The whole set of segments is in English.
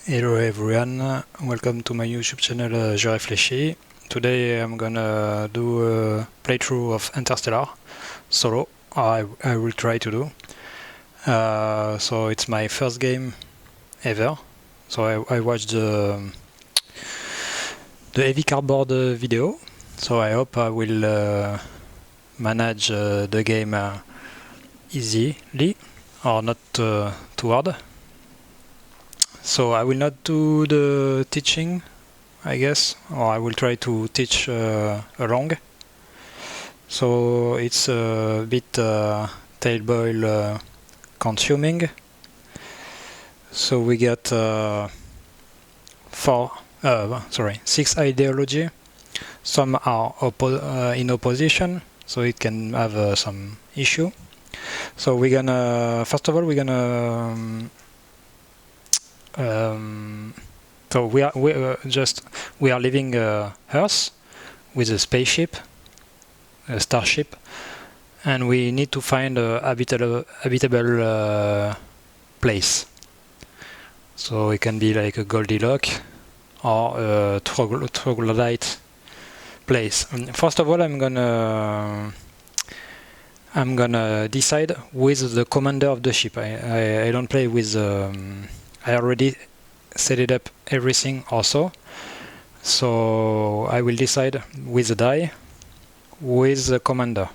Hello everyone, welcome to my YouTube channel Je réfléchis. Today I'm gonna do a playthrough of Interstellar solo. I will try to do. So it's my first game ever. So I watched the heavy cardboard video. So I hope I will manage the game easily or not too hard. So I will not do the teaching, I guess, or I will try to teach along. So it's a bit tailboil consuming. So we get 6 ideology. Some are in opposition, so it can have some issue. So we're gonna, first of all, we're gonna so we are leaving Earth with a spaceship, a starship, and we need to find a habitable place. So it can be like a Goldilocks or a troglodyte place. First of all, I'm gonna decide with the commander of the ship. I don't play with. I already set it up everything also. So I will decide with the die with the commander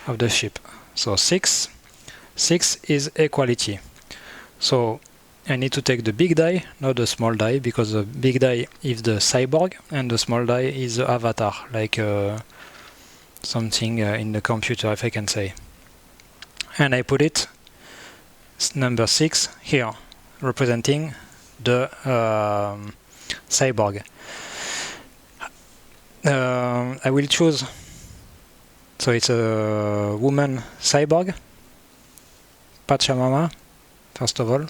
of the ship. So 6 is equality. So I need to take the big die, not the small die, because the big die is the cyborg and the small die is the avatar, like something in the computer, if I can say. And I put it number 6 here, representing the cyborg. I will choose, so it's a woman cyborg, Pachamama, first of all.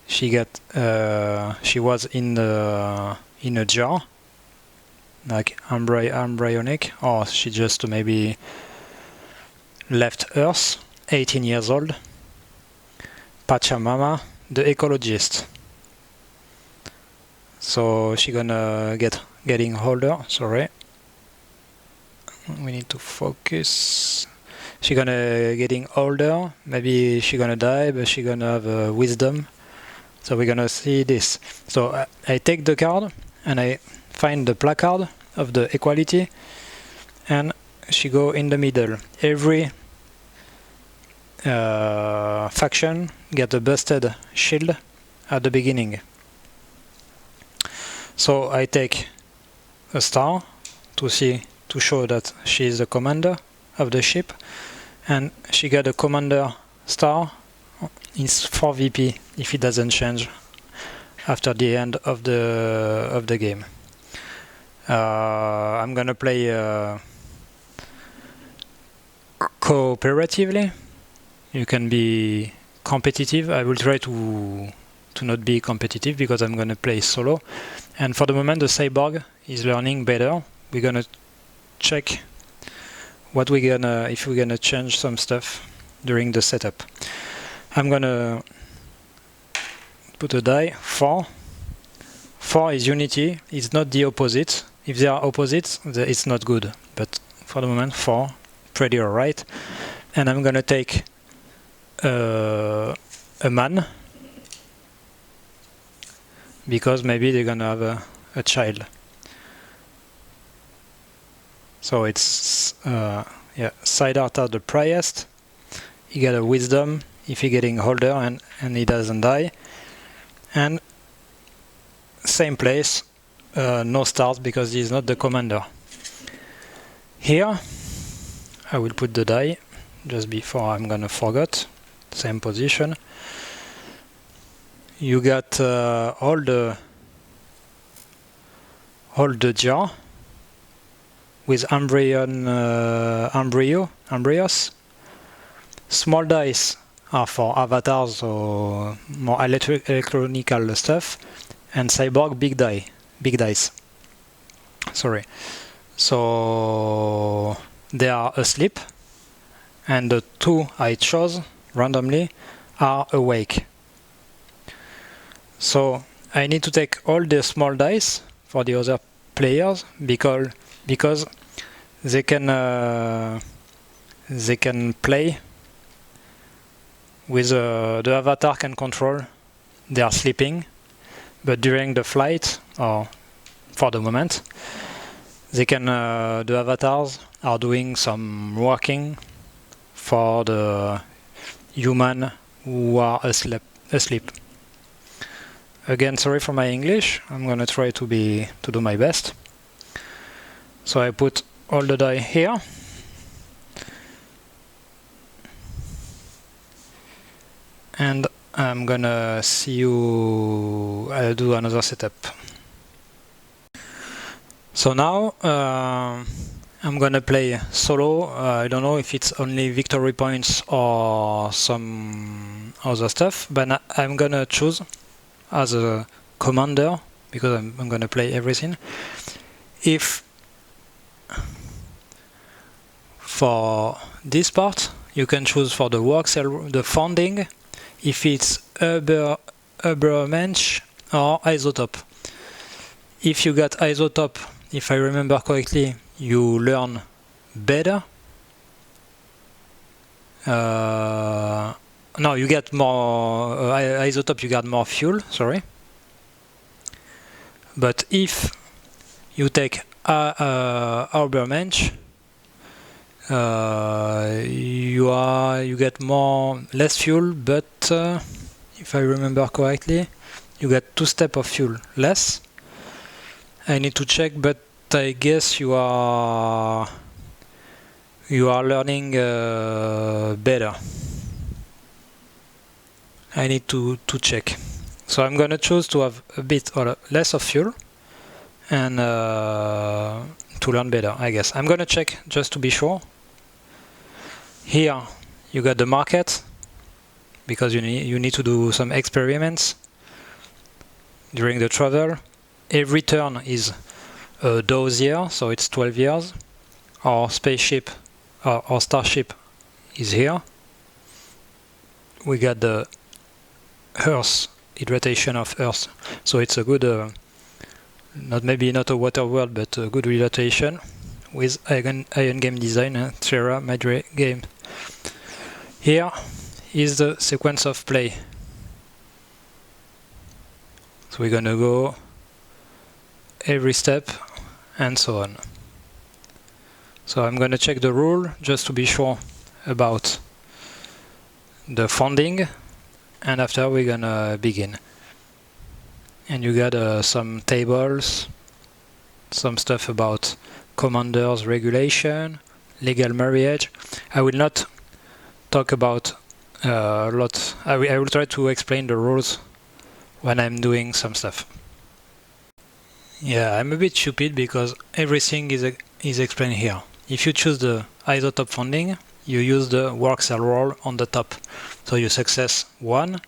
She was in a jar, like embryonic, or she just maybe left Earth, 18 years old. Pachamama, the ecologist. So she gonna getting older. Sorry, we need to focus. She gonna getting older. Maybe she gonna die, but she gonna have wisdom. So we're gonna see this. So I take the card and I find the placard of the equality, and she go in the middle. Every faction get a busted shield at the beginning. So I take a star to show that she is the commander of the ship, and she got a commander star. It's 4 VP if it doesn't change after the end of the game. I'm gonna play cooperatively. You can be competitive. I will try to not be competitive because I'm gonna play solo. And for the moment, the cyborg is learning better. We're gonna check what if we're gonna change some stuff during the setup. I'm gonna put a die. 4 is unity. It's not the opposite. If they are opposites, it's not good. But for the moment, 4, pretty alright. And I'm gonna take a man, because maybe they're gonna have a child. So it's Siddhartha the priest. He got a wisdom if he getting older and he doesn't die. And same place, no stars because he's not the commander. Here I will put the die just before I'm gonna forget. Same position. You got all the jar with embryos. Small dice are for avatars or more electronical stuff, and cyborg big dice. Sorry. So they are asleep, and the 2 I chose randomly are awake. So I need to take all the small dice for the other players because they can play with the avatar can control. They are sleeping, but during the flight or for the moment, they can the avatars are doing some working for the human who are asleep. Again, sorry for my English. I'm gonna try to do my best. So I put all the die here. And I'm gonna see you. I'll do another setup. So now I'm gonna play solo. I don't know if it's only victory points or some other stuff, but I'm gonna choose as a commander because I'm gonna play everything. If for this part you can choose for the work cell, the funding, if it's Ubermensch or isotope. If you got isotope, if I remember correctly, you learn better. No, you get more isotope, you get more fuel, sorry. But if you take Ubermensch, you get less fuel, but if I remember correctly, you get 2 steps of fuel less. I need to check, but I guess you are learning better. I need to check. So I'm gonna choose to have a bit or less of fuel and to learn better, I guess. I'm gonna check just to be sure. Here you got the market because you need to do some experiments during the travel. Every turn is a dossier, so it's 12 years. Our spaceship, our starship is here. We got the Earth, hydratation of Earth, so it's a good, maybe not a water world, but a good hydratation with Iron Game Design and Terra Madre game. Here is the sequence of play. So we're gonna go every step and so on. So I'm gonna check the rule just to be sure about the funding, and after we're gonna begin. And you got some tables, some stuff about commanders regulation, legal marriage. I will not talk about a lot. I will try to explain the rules when I'm doing some stuff. Yeah, I'm a bit stupid because everything is explained here. If you choose the isotope funding, you use the work cell roll on the top. So you success 1,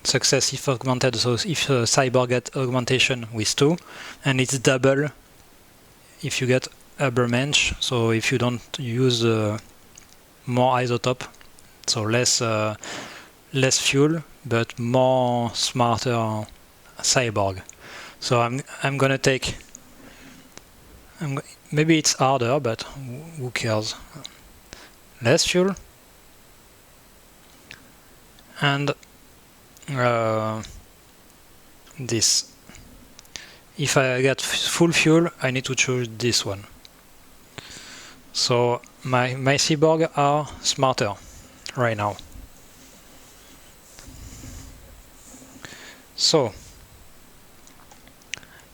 success if augmented, so if cyborg get augmentation with 2, and it's double if you get Ubermensch, so if you don't use more isotope, so less fuel, but more smarter cyborg. So I'm gonna take, maybe it's harder, but who cares? Less fuel, and this. If I get full fuel, I need to choose this one. So my cyborg are smarter right now. So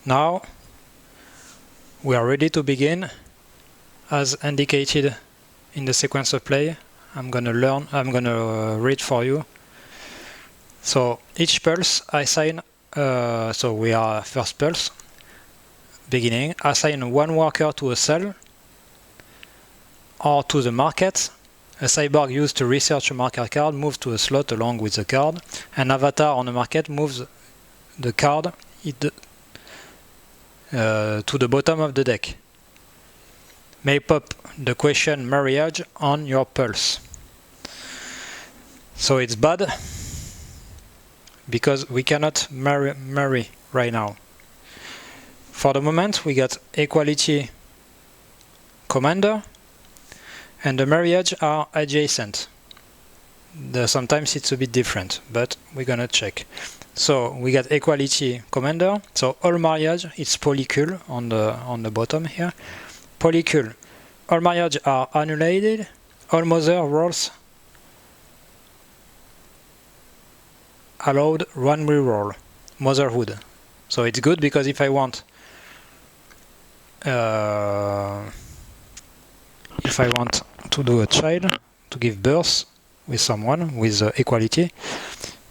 now we are ready to begin. As indicated in the sequence of play, I'm gonna read for you. So each pulse assign, so we are first pulse, beginning, assign 1 worker to a cell or to the market. A cyborg used to research a marker card moves to a slot along with the card. An avatar on the market moves the card to the bottom of the deck. May pop the question marriage on your pulse. So it's bad because we cannot marry right now. For the moment, we got equality commander, and the marriage are adjacent. Sometimes it's a bit different, but we're gonna check. So we got equality commander. So all marriage is polycule on the bottom here. Polycule. All marriage are annullated. All mother rolls allowed one reroll. Motherhood. So it's good because if I want to do a child, to give birth with someone with equality,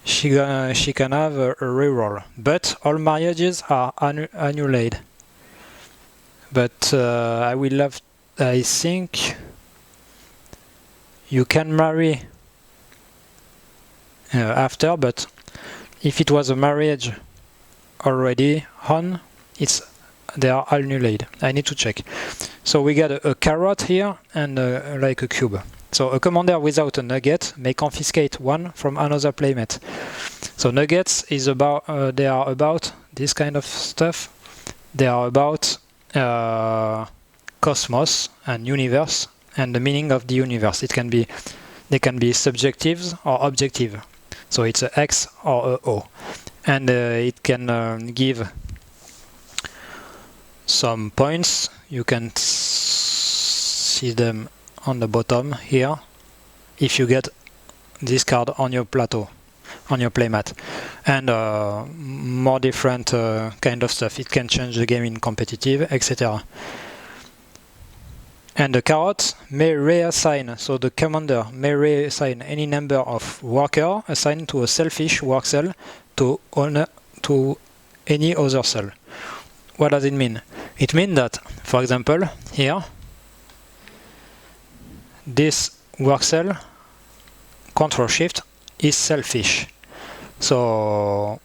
she can have a reroll. But all marriages are annullated. But I think you can marry after, but if it was a marriage already on, they are annullated. I need to check. So we got a carrot here and like a cube. So a commander without a nugget may confiscate one from another playmate. So nuggets is about they are about this kind of stuff. They are about cosmos and universe and the meaning of the universe. They can be subjective or objective. So it's a X or a O, and it can give some points. You can see them on the bottom here if you get this card on your plateau, on your playmat, and more different kind of stuff. It can change the game in competitive, etc. And the carrot may reassign, so the commander may reassign any number of worker assigned to a selfish work cell to any other cell. What does it mean? It means that, for example, here, this work cell, Control Shift, is selfish. So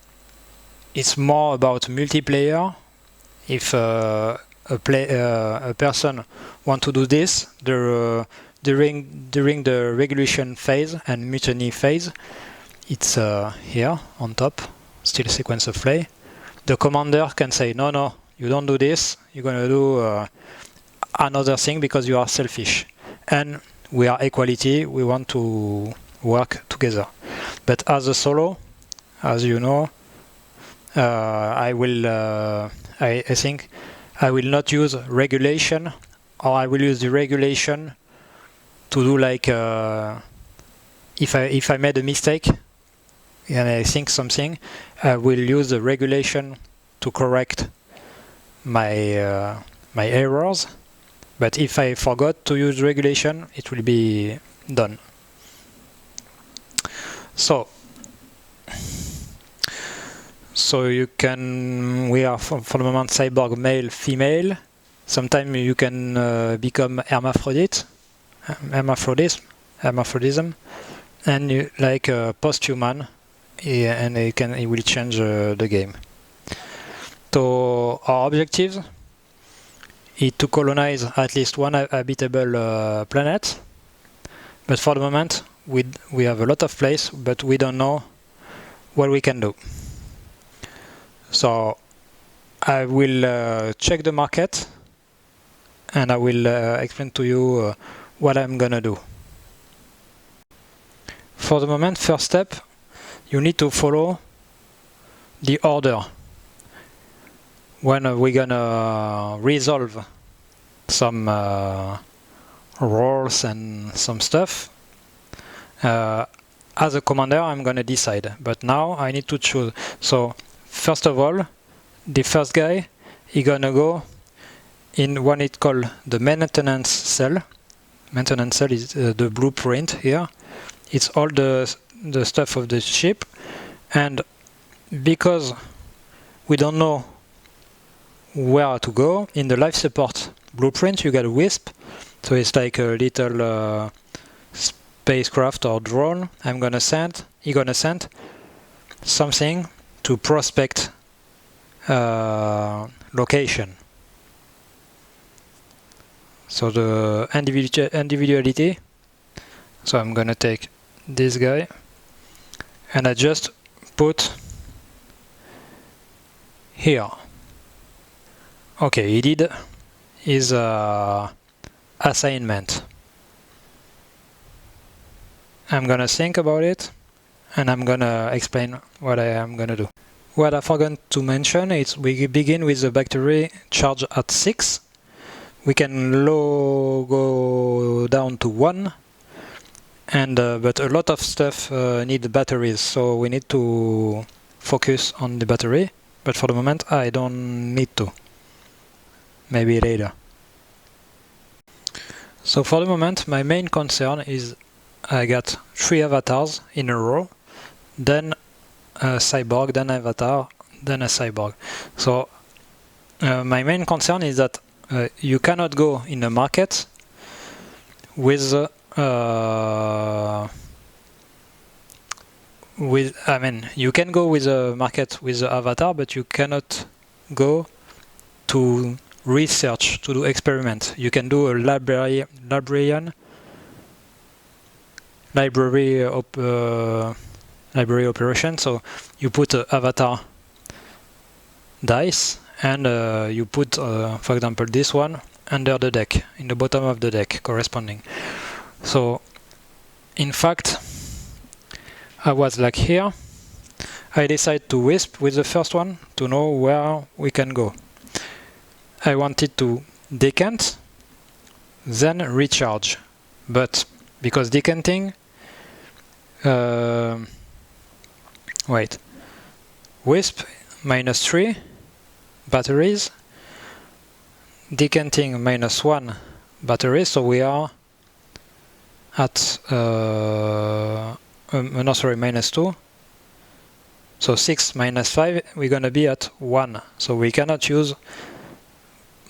it's more about multiplayer. If a person want to do this during the regulation phase and mutiny phase, it's here on top, still sequence of play. The commander can say, no, you don't do this, you're going to do another thing because you are selfish. And we are equality, we want to work together. But as a solo, as you know, I think I will not use regulation, or I will use the regulation to do like if I made a mistake and I think something, I will use the regulation to correct my my errors. But if I forgot to use regulation, it will be done. So you can, we are for the moment cyborg male, female. Sometimes you can become hermaphrodism, and you, like post-human, and it will change the game. So our objectives is to colonize at least one habitable planet. But for the moment, we have a lot of place, but we don't know what we can do. So I will check the market, and I will explain to you what I'm gonna do. For the moment, first step, you need to follow the order. When we're gonna resolve some roles and some stuff, as a commander, I'm gonna decide. But now I need to choose. So first of all, the first guy, he's gonna go in what it's called the maintenance cell. Maintenance cell is the blueprint here. It's all the stuff of the ship, and because we don't know where to go, in the life support blueprint you got a wisp, so it's like a little spacecraft or drone. He's gonna send something to prospect location. So the individuality, so I'm gonna take this guy, and I just put here. Okay, he did his assignment. I'm gonna think about it and I'm gonna explain what I am gonna do. What I forgot to mention is we begin with the battery charge at 6. We can go down to 1, and but a lot of stuff need batteries, so we need to focus on the battery. But for the moment, I don't need to. Maybe later. So for the moment, my main concern is I got 3 avatars in a row, then a cyborg, then an avatar, then a cyborg. So my main concern is that you cannot go in a market with you can go with a market with the avatar, but you cannot go to research, to do experiment. You can do a library operation. So you put an avatar dice and you put, for example, this one under the deck, in the bottom of the deck corresponding. So in fact, I was like here. I decided to wisp with the first one to know where we can go. I wanted to decant, then recharge. But because decanting, wisp -3 batteries, decanting -1 batteries, so we are at -2. So 6 minus 5, we're gonna be at 1. So we cannot use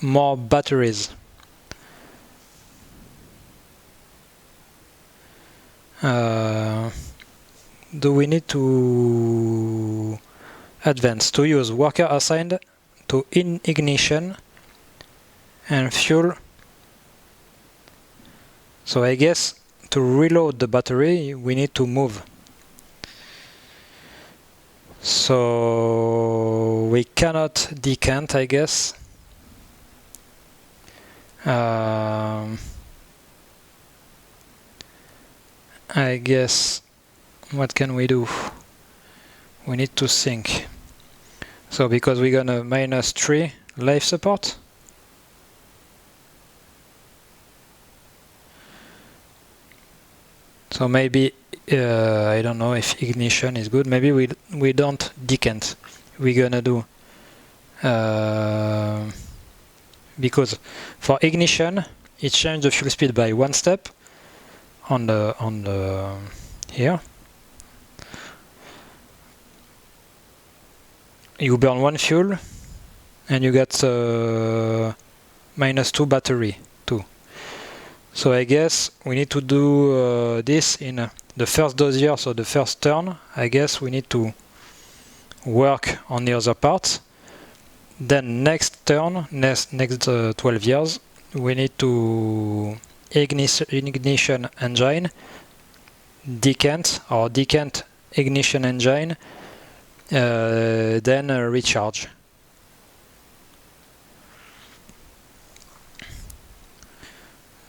more batteries. Do we need to advance to use worker assigned to ignition and fuel? So I guess to reload the battery we need to move. So we cannot decant, I guess. I guess, what can we do? We need to think. So because we're gonna -3 life support. So maybe, I don't know if ignition is good. Maybe we don't decant. We're gonna do, because for ignition, it changed the fuel speed by 1 step on the here. You burn 1 fuel and you get -2 battery too. So I guess we need to do this in the first dossier, so the first turn. I guess we need to work on the other parts. Then next turn, next 12 years, we need to ignition engine, decant ignition engine, then recharge.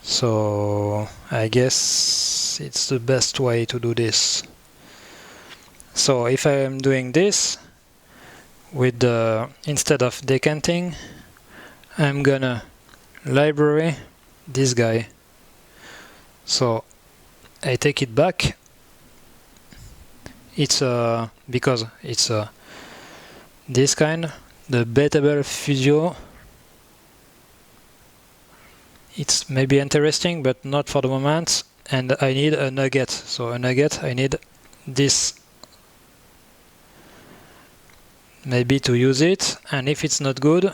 So I guess it's the best way to do this. So if I am doing this with instead of decanting, I'm gonna library this guy. So I take it back. It's because it's this kind, the beatable physio. It's maybe interesting, but not for the moment. And I need a nugget. So a nugget, I need this. Maybe to use it. And if it's not good,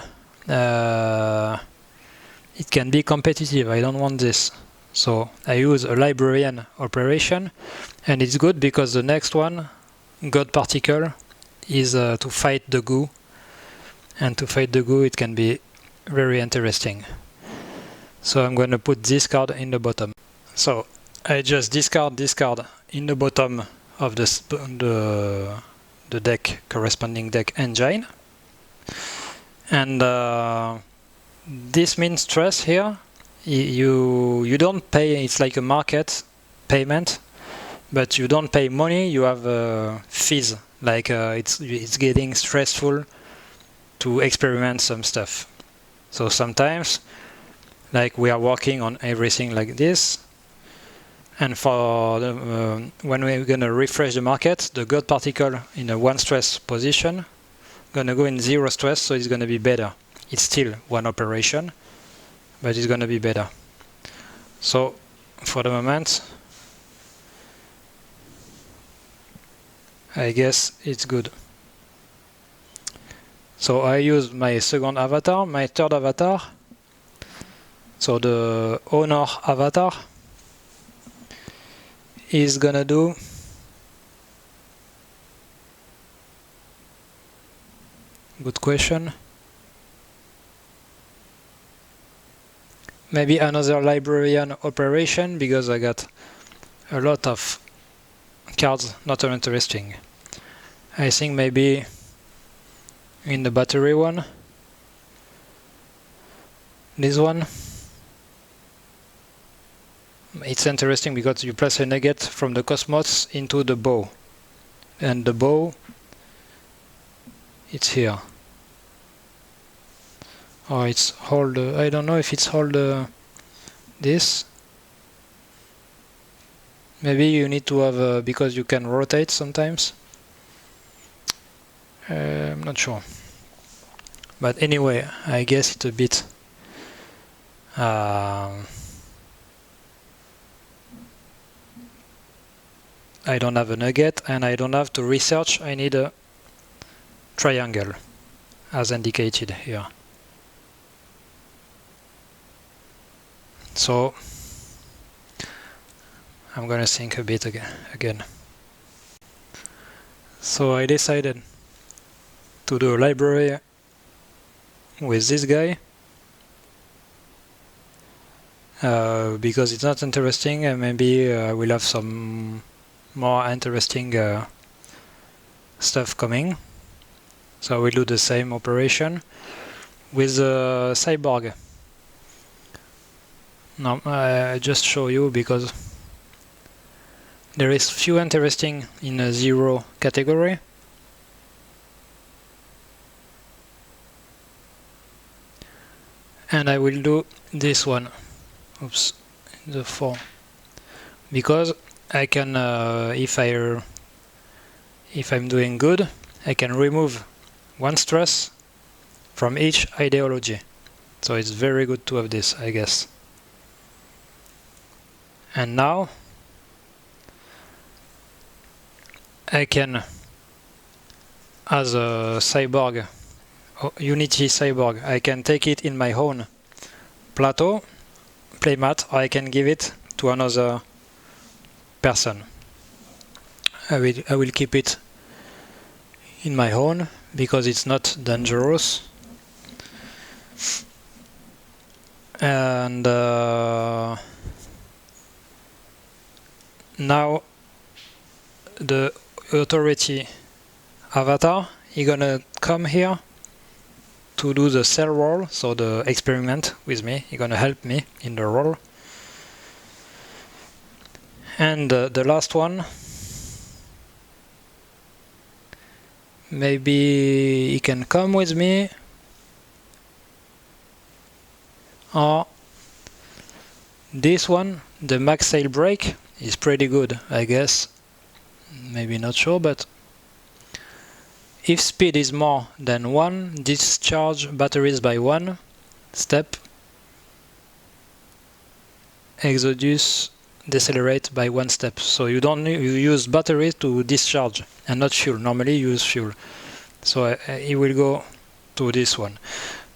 it can be competitive. I don't want this. So I use a librarian operation. And it's good because the next one, God particle, is to fight the goo. And to fight the goo, it can be very interesting. So I'm going to put this card in the bottom. So I just discard this card in the bottom of the deck, corresponding deck engine. And this mean stress here, you don't pay, it's like a market payment, but you don't pay money, you have fees, like it's getting stressful to experiment some stuff. So sometimes, like we are working on everything like this, and for when we're gonna refresh the market, the God particle in a 1 stress position gonna go in 0 stress, so it's gonna be better. It's still one operation, but it's gonna be better. So for the moment, I guess it's good. So I use my second avatar, my third avatar, so the owner avatar is gonna do good question. Maybe another librarian operation, because I got a lot of cards not interesting. I think maybe in the battery one, this one, it's interesting because you place a nugget from the cosmos into the bow, and the bow, it's here. Or it's hold, I don't know if it's hold this. Maybe you need to have, because you can rotate sometimes. I'm not sure. But anyway, I guess it's a bit I don't have a nugget and I don't have to research. I need a triangle as indicated here. So I'm gonna think a bit again. So I decided to do a library with this guy because it's not interesting, and maybe I will have some more interesting stuff coming. So I will do the same operation with a cyborg. Now I just show you because there is few interesting in a 0 category. And I will do this one. Oops, the 4. Because I can, if I'm doing good, I can remove 1 stress from each ideology. So it's very good to have this, I guess. And now I can, as a cyborg, Unity cyborg, I can take it in my own plateau, playmat, or I can give it to another person. I will keep it in my own because it's not dangerous. And now the authority avatar is gonna come here to do the cell roll, so the experiment with me. He's gonna help me in the roll. And the last one, maybe he can come with me, or this one, the max sail break, is pretty good, I guess. Maybe not sure, but if speed is more than 1, discharge batteries by 1 step. Exodus decelerate by 1 step. So you use batteries to discharge and not fuel. Normally you use fuel. So it will go to this one.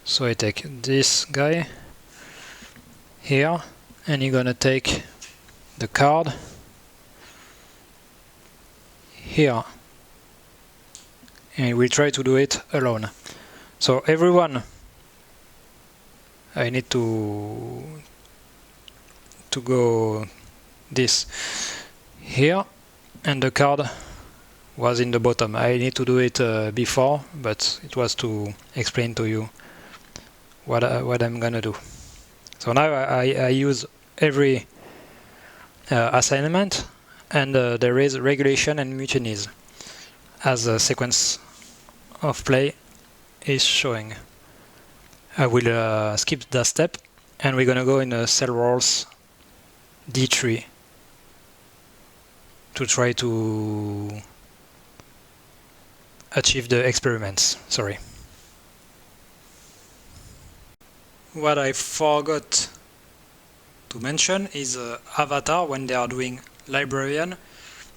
So I take this guy here, and you're gonna take the card here. And we'll try to do it alone. So everyone, I need to go this here, and the card was in the bottom. I need to do it before, but it was to explain to you what I'm gonna do. So now I use every assignment, and there is regulation and mutinies as a sequence of play is showing. I will skip that step, and we're gonna go in cell rolls D3 to try to achieve the experiments. Sorry. What I forgot to mention is Avatar. When they are doing librarian,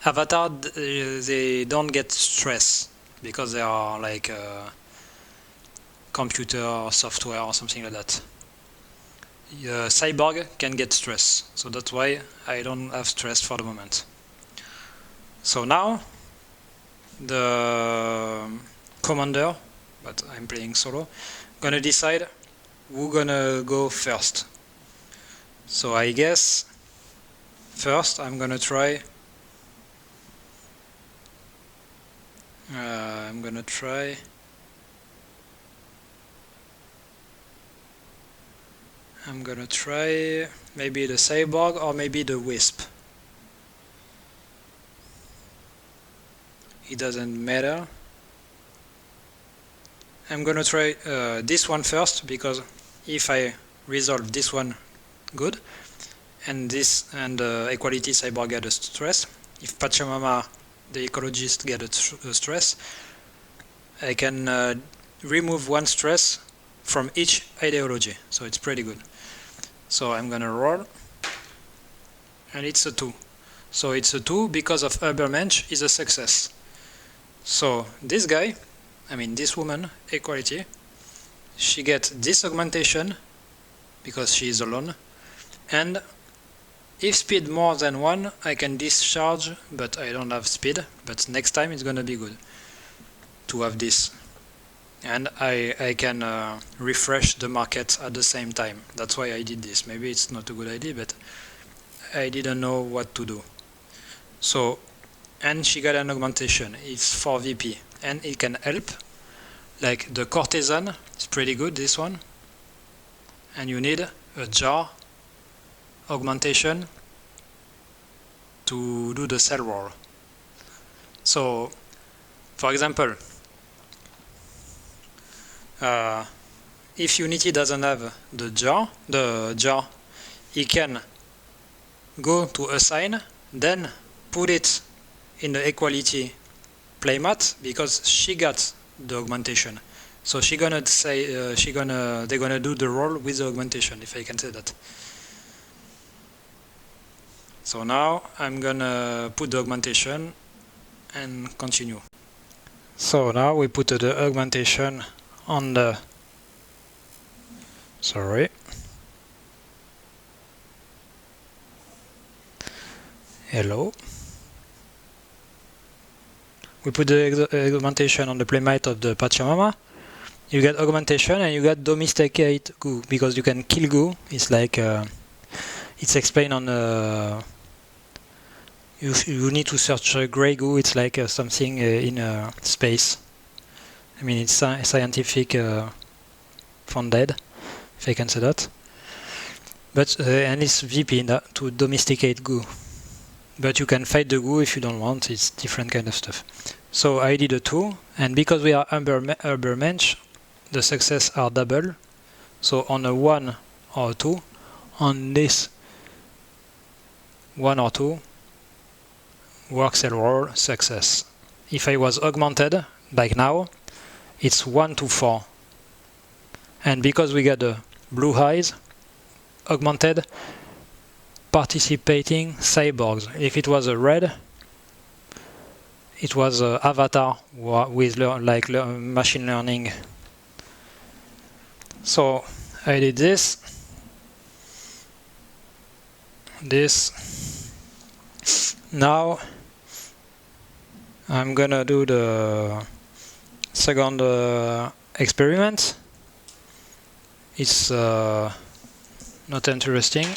Avatar, they don't get stress because they are like computer or software or something like that. Cyborg can get stress, so that's why I don't have stress for the moment. So now the commander, but I'm playing solo, gonna decide who's gonna go first. So I guess first I'm gonna try maybe the cyborg or maybe the wisp. It doesn't matter. I'm gonna try this one first, because if I resolve this one, good, and this and equality cyborg get a stress. If Pachamama, the ecologist, get a stress, I can remove one stress from each ideology, so it's pretty good. So I'm gonna roll, and it's a 2. So it's a 2 because of Ubermensch is a success. So this guy, I mean this woman, equality, she gets this augmentation because she is alone, and if speed more than 1, I can discharge, but I don't have speed, but next time it's gonna be good to have this. And I can refresh the market at the same time. That's why I did this. Maybe it's not a good idea, but I didn't know what to do. So, and she got an augmentation. It's for VP, and it can help. Like the courtesan, it's pretty good, this one. And you need a jar augmentation to do the cell roll. So, for example, if Unity doesn't have the jar, it can go to assign, then put it in the equality playmat, because she got the augmentation. So she gonna say they're gonna do the roll with the augmentation, if I can say that. So now I'm gonna put the augmentation and continue. So now we put the augmentation on the, sorry, hello. We put the augmentation on the playmat of the Pachamama. You get augmentation and you get domesticate goo, because you can kill goo. It's like it's explained on you need to search gray goo. It's like something in space. I mean, it's scientific funded, if I can say that. But and it's VP to domesticate goo. But you can fight the goo if you don't want. It's different kind of stuff. So I did a 2, and because we are Ubermensch, the success are double. So on a 1 or a 2, on this 1 or 2, work cell roll, success. If I was augmented, like now, it's 1 to 4. And because we got the blue eyes, augmented, participating cyborgs. If it was a red, it was a avatar with machine learning. So I did this. Now I'm gonna do the second experiment. It's not interesting.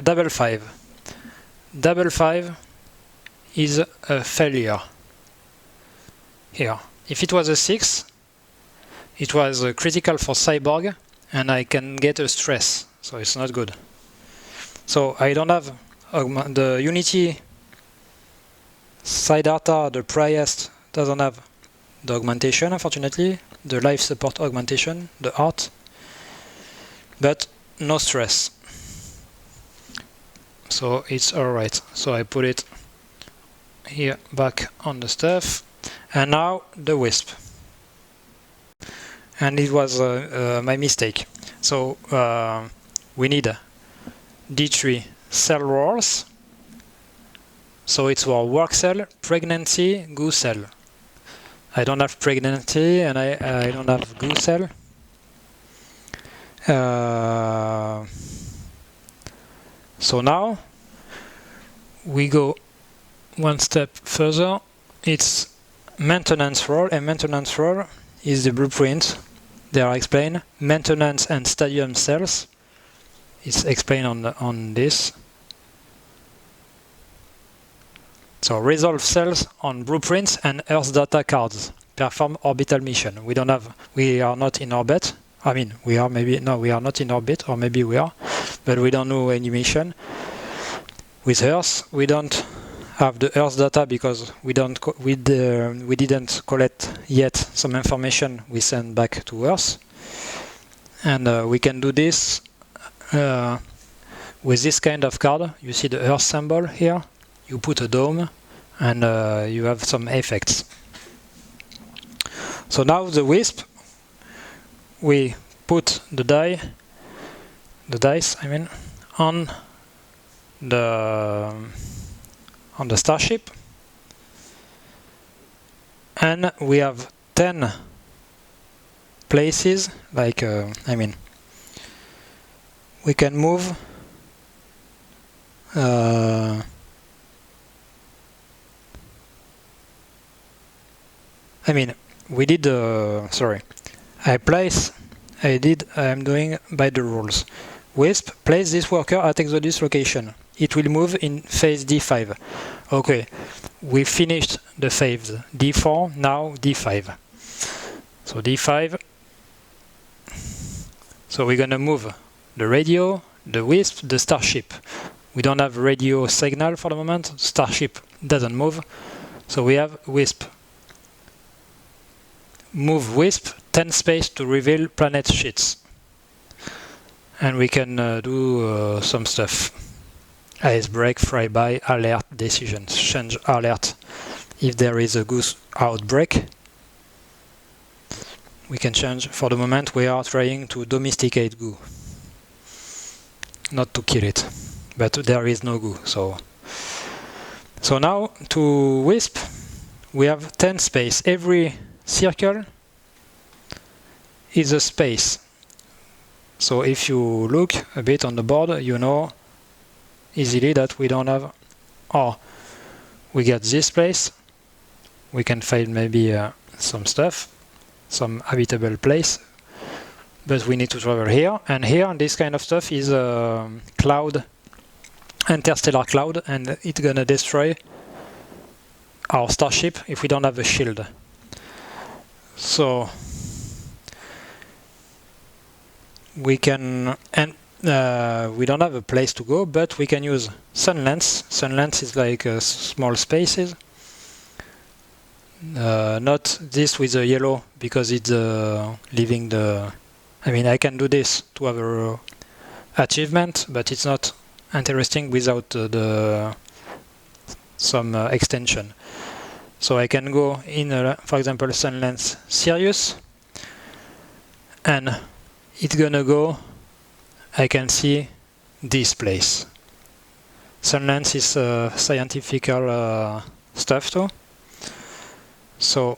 Double five. is a failure here. If it was a 6, it was critical for cyborg, and I can get a stress, so it's not good. So I don't have the Unity side data, the Priest doesn't have the augmentation, unfortunately, the life support augmentation, the art, but no stress. So it's alright. So I put it here back on the stuff, and now the Wisp. And it was my mistake. So we need D3 cell roles. So it's our work cell, pregnancy, goo cell. I don't have pregnancy and I don't have goo cell. So now we go one step further. It's maintenance role, and maintenance role is the blueprint. They are explained. Maintenance and stadium cells. It's explained on this. So resolve cells on blueprints and Earth data cards. Perform orbital mission. We are not in orbit. I mean, we are maybe, no, we are not in orbit, or maybe we are, but we don't know any mission. With Earth, we don't have the Earth data because we didn't collect yet some information we send back to Earth. And we can do this with this kind of card. You see the Earth symbol here. You put a dome and you have some effects. So now the Wisp, we put the dice, I mean, on the starship, and we have 10 places, like I mean, we can move I mean, we did sorry, I'm doing by the rules. Wisp, place this worker at Exodus location. It will move in phase D5. Okay, we finished the phase D4, now D5. So D5. So we're gonna move the radio, the Wisp, the starship. We don't have radio signal for the moment. Starship doesn't move. So we have Wisp. Move Wisp 10 space to reveal planet sheets. And we can do some stuff. Ice break, flyby, alert, decisions, change alert. If there is a goose outbreak, we can change. For the moment, we are trying to domesticate goo, not to kill it, but there is no goo. So now to Wisp, we have 10 space. Every circle is a space. So if you look a bit on the board, you know easily that we don't have, we get this place, we can find maybe some stuff, some habitable place, but we need to travel here, and here this kind of stuff is a cloud, interstellar cloud, and it's gonna destroy our starship if we don't have a shield. So we can, and we don't have a place to go, but we can use sun lens. Sun lens is like small spaces. Not this with the yellow, because it's leaving the... I mean, I can do this to have a achievement, but it's not interesting without some extension. So I can go in, for example, sun lens Sirius, and it's gonna go, I can see this place. Sun lens is scientific stuff too. So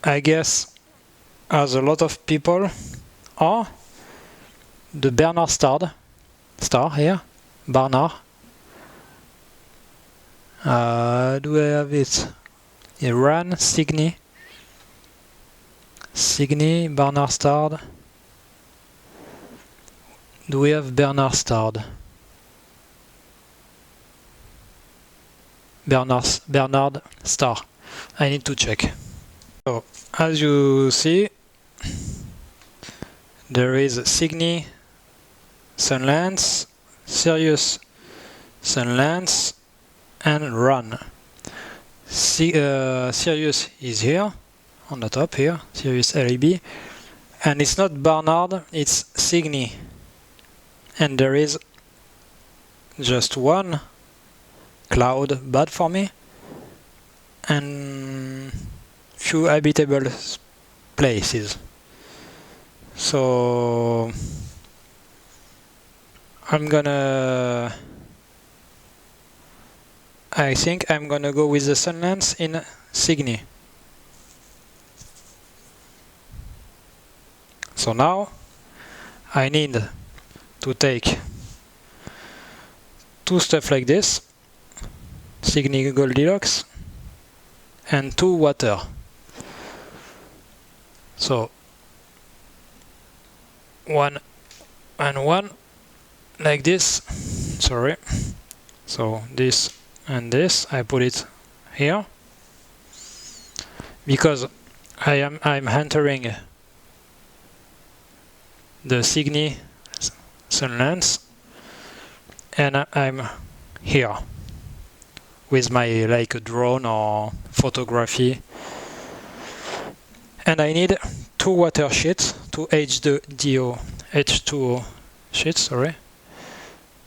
I guess, as a lot of people are, the Bernard star here, Barnard. Do I have it? Iran, Cygni, Barnard star. Do we have Bernard star? Bernard star. I need to check. So as you see, there is Cygni Sunlance, Sirius Sunlance, and Run. Sirius is here on the top here, Sirius LAB, and it's not Barnard, it's Cygni, and there is just one cloud bad for me and few habitable places. So I think I'm gonna go with the Sunlance in Cygni. So now I need to take two stuff like this, Cygni Goldilocks, and 2 water. So 1 and 1 like this. Sorry. So this and this, I put it here because I'm entering the Cygni Sunlance, and I'm here with my like drone or photography, and I need 2 water sheets, 2 H2O sheets, sorry.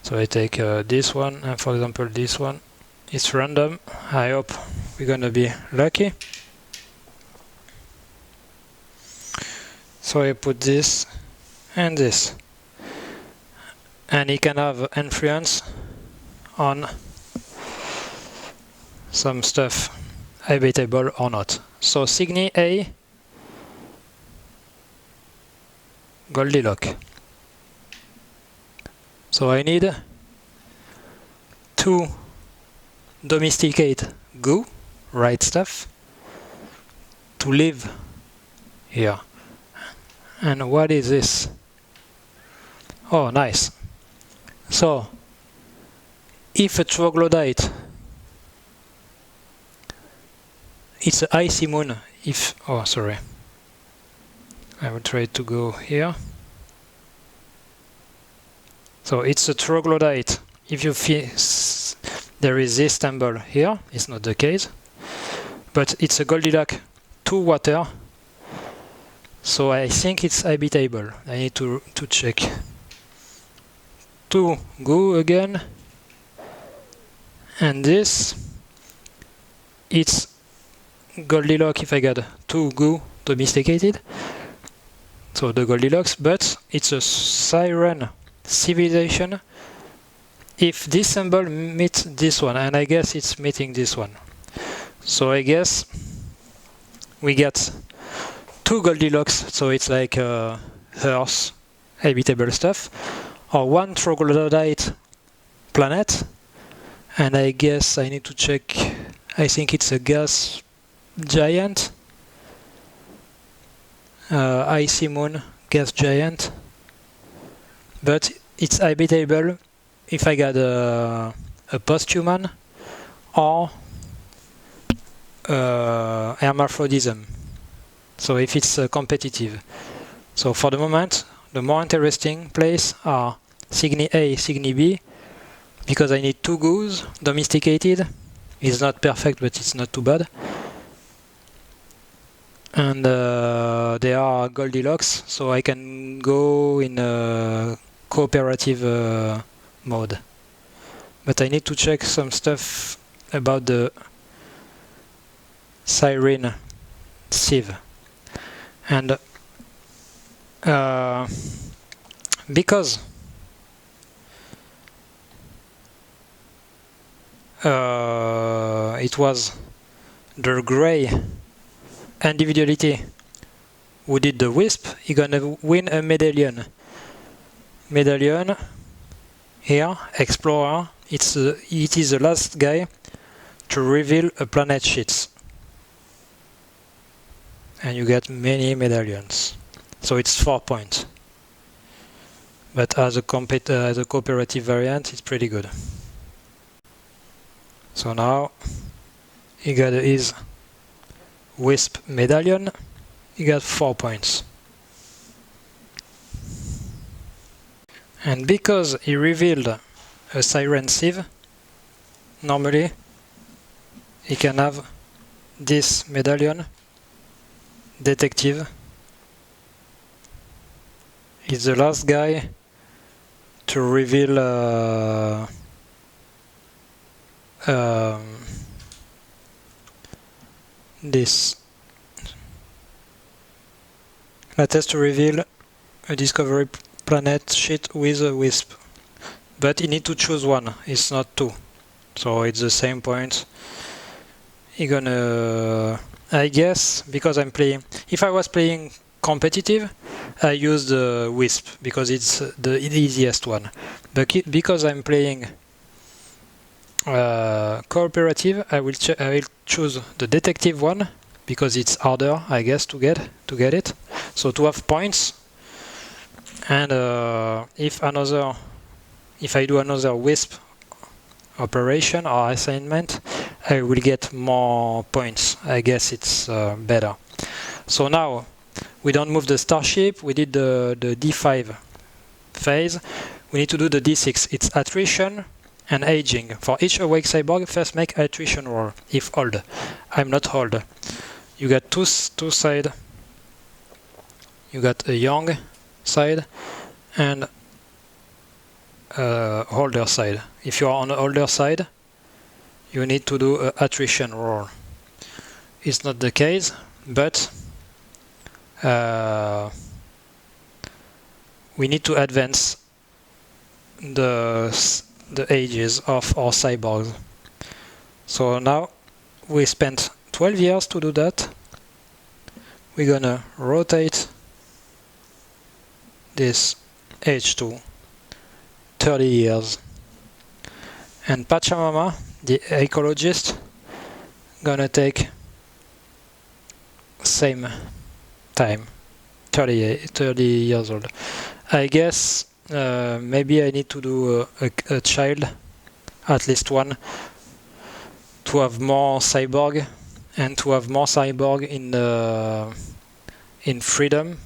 So I take this one, and for example this one. It's random. I hope we're gonna be lucky. So I put this and this, and it can have influence on some stuff habitable or not. So Cygni A, Goldilocks. So I need 2 domesticate goo, right stuff, to live here. And what is this? Oh, nice. So if a troglodyte, it's an icy moon. If, oh sorry, I will try to go here. So it's a troglodyte. If you feel there is this temple here, it's not the case, but it's a Goldilocks 2 water, so I think it's habitable. I need to check. 2 goo again, and this, it's Goldilocks if I got 2 goo domesticated, so the Goldilocks, but it's a siren civilization. If this symbol meets this one, and I guess it's meeting this one, so I guess we get 2 Goldilocks, so it's like Earth, habitable stuff, or 1 troglodyte planet, and I guess I need to check. I think it's a gas giant, icy moon, gas giant, but it's habitable if I got a post-human or hermaphrodism. So if it's competitive. So for the moment, the more interesting place are Cygni A, Cygni B, because I need 2 goos domesticated. It's not perfect, but it's not too bad. And they are Goldilocks, so I can go in a cooperative mode. But I need to check some stuff about the Siren sieve. And because it was the Grey individuality who did the wisp, he's gonna win a medallion. Medallion here, explorer. It is the last guy to reveal a planet sheets, and you get many medallions. So it's 4 points. But as a cooperative variant, it's pretty good. So now he got his Wisp medallion. He got 4 points. And because he revealed a Siren Sieve, normally he can have this medallion, Detective. He's the last guy to reveal this. Latest to reveal a Discovery Planet sheet with a Wisp. But you need to choose one, it's not two. So it's the same point. You're gonna... I guess, because I'm playing... If I was playing competitive, I use the Wisp, because it's the easiest one. But because I'm playing cooperative, I will choose the detective one, because it's harder, I guess, to get it. So to have points, and if I do another Wisp operation or assignment, I will get more points. I guess it's better. So now we don't move the starship. We did the D5 phase. We need to do the D6. It's attrition and aging. For each awake cyborg, first make attrition roll if old. I'm not old. You got two sides. You got a young side and older side. If you are on the older side, you need to do an attrition roll. It's not the case, but we need to advance the ages of our cyborgs. So now we spent 12 years to do that. We're gonna rotate this age to 30 years. And Pachamama, the ecologist, gonna take same time, 30 years old. I guess maybe I need to do a child, at least one, to have more cyborg, and to have more cyborg in freedom.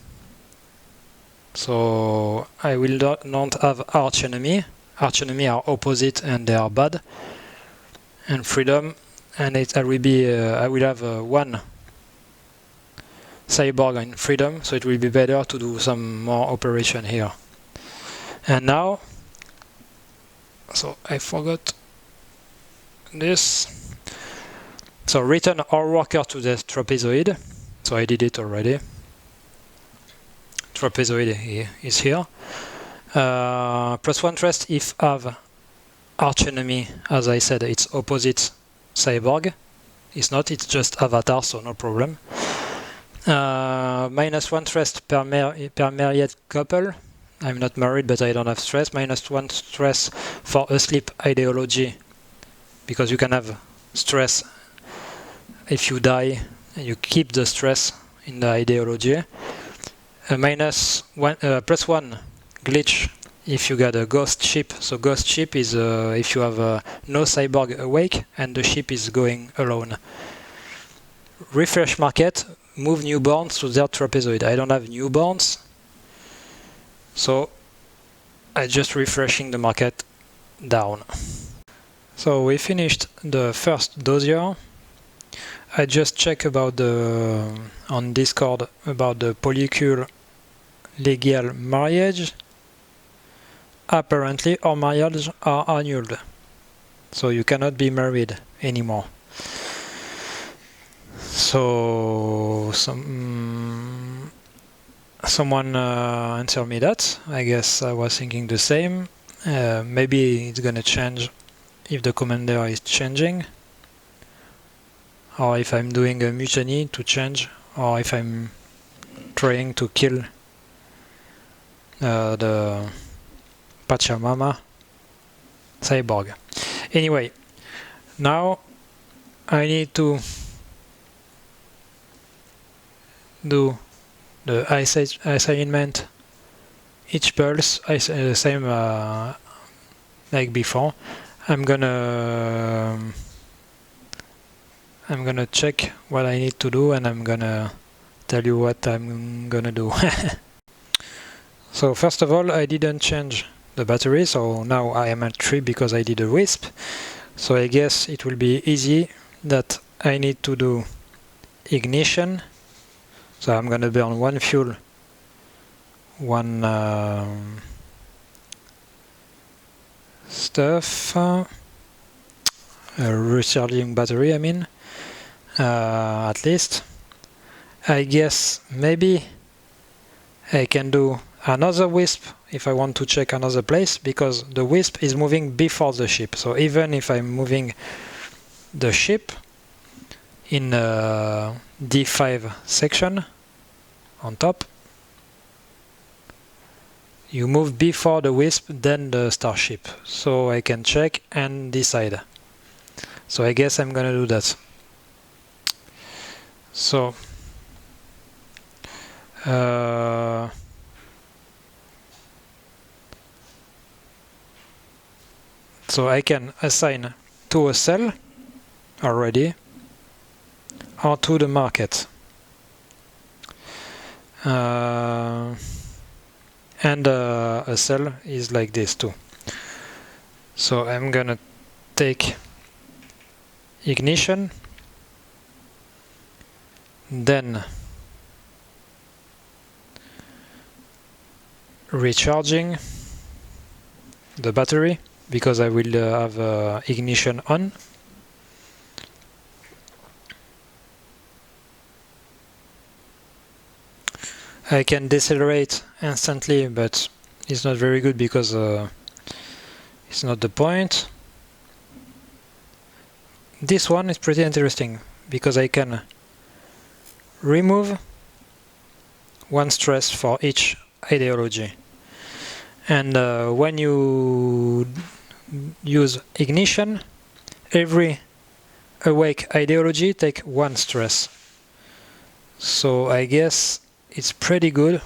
So I will not have arch enemy. Arch enemy are opposite and they are bad. And freedom, and I will have one cyborg in freedom, so it will be better to do some more operation here. And now, so I forgot this. So return our worker to the trapezoid. So I did it already. Trapezoid is here. +1 trust if have arch enemy, as I said, it's opposite cyborg. It's not, it's just avatar, so no problem. -1 trust per married couple. I'm not married, but I don't have stress. -1 stress for asleep ideology, because you can have stress if you die, and you keep the stress in the ideology. +1 glitch if you got a ghost ship. So ghost ship is if you have no cyborg awake and the ship is going alone. Refresh market, move newborns to their trapezoid. I don't have newborns, so I just refreshing the market down. So we finished the first dossier. I just check about on Discord about the polycule legal marriage. Apparently our marriages are annulled, so you cannot be married anymore. So someone answered me that. I guess I was thinking the same. Maybe it's gonna change if the commander is changing, or if I'm doing a mutiny to change, or if I'm trying to kill the Pachamama cyborg. Anyway, now I need to do the assignment each pulse, same like before. I'm gonna I'm gonna check what I need to do, and I'm gonna tell you what I'm gonna do. So first of all, I didn't change the battery, so now I am at 3 because I did a wisp. So I guess it will be easy that I need to do ignition. So I'm gonna burn one fuel, one stuff, a recharging battery, I mean, at least. I guess maybe I can do another wisp if I want to check another place, because the wisp is moving before the ship. So even if I'm moving the ship in D5 section on top, you move before the wisp, then the starship. So I can check and decide. So I guess I'm gonna do that. So so I can assign to a cell already, or to the market. And a cell is like this too. So I'm gonna take ignition, then recharging the battery, because I will have ignition on. I can decelerate instantly, but it's not very good because it's not the point. This one is pretty interesting because I can remove one stress for each ideology. And when you use ignition, every awake ideology take one stress. So I guess it's pretty good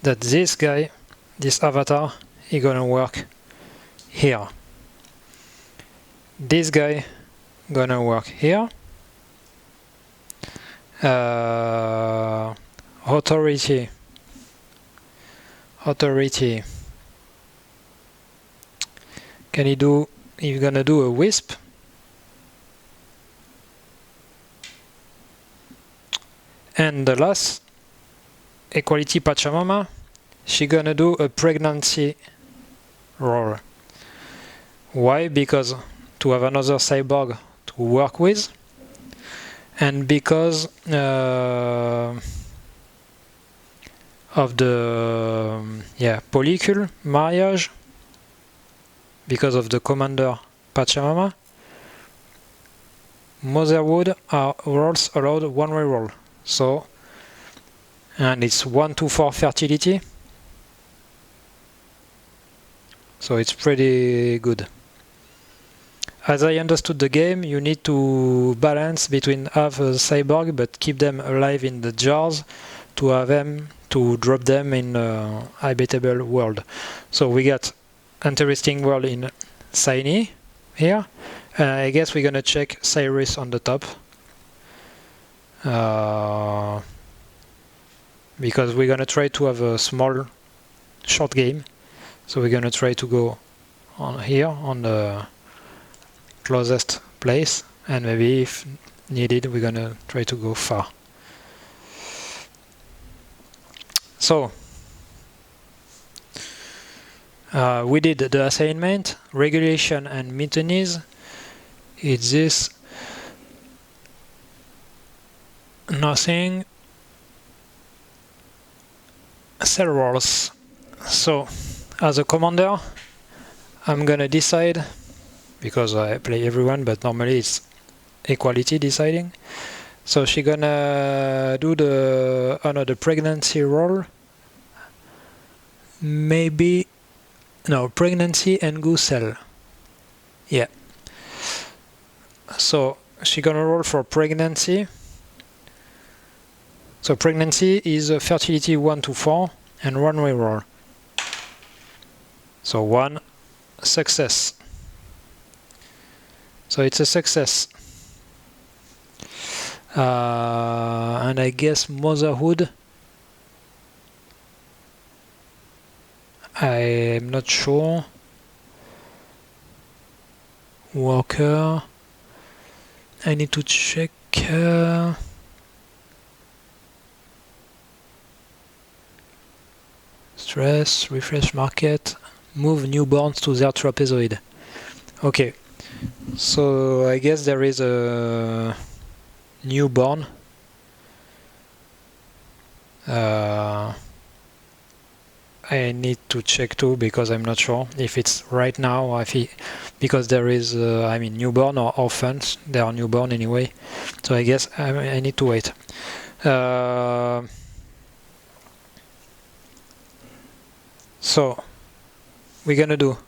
that this guy, this avatar, is gonna work here. This guy gonna work here. Authority. Can he do? He's gonna do a wisp. And the last, equality Pachamama, she gonna do a pregnancy roll. Why? Because to have another cyborg to work with, and because of the polycule marriage, because of the commander Pachamama, motherhood are rolls allowed one-way roll. So, and it's 1 to 4 fertility. So it's pretty good. As I understood the game, you need to balance between have a cyborg but keep them alive in the jars to have them to drop them in a habitable world. So we got interesting world in Siny here. I guess we're gonna check Cyrus on the top. Because we're gonna try to have a small short game. So we're gonna try to go on here on the closest place, and maybe if needed we're gonna try to go far. So we did the assignment, regulation and mutinies. It's this nothing cell rolls. So as a commander I'm gonna decide, because I play everyone but normally it's equality deciding. So she gonna do the pregnancy roll. Maybe no, pregnancy and go cell. Yeah. So she gonna roll for pregnancy. So pregnancy is a fertility 1 to 4 and one-way roll. So 1 success. So it's a success. And I guess motherhood, I'm not sure. Worker, I need to check. Stress, refresh market, move newborns to their trapezoid. Okay, so I guess there is a newborn. I need to check too because I'm not sure if it's right now or if because there is I mean newborn or orphans. They are newborn anyway, so I guess I need to wait. So we're gonna do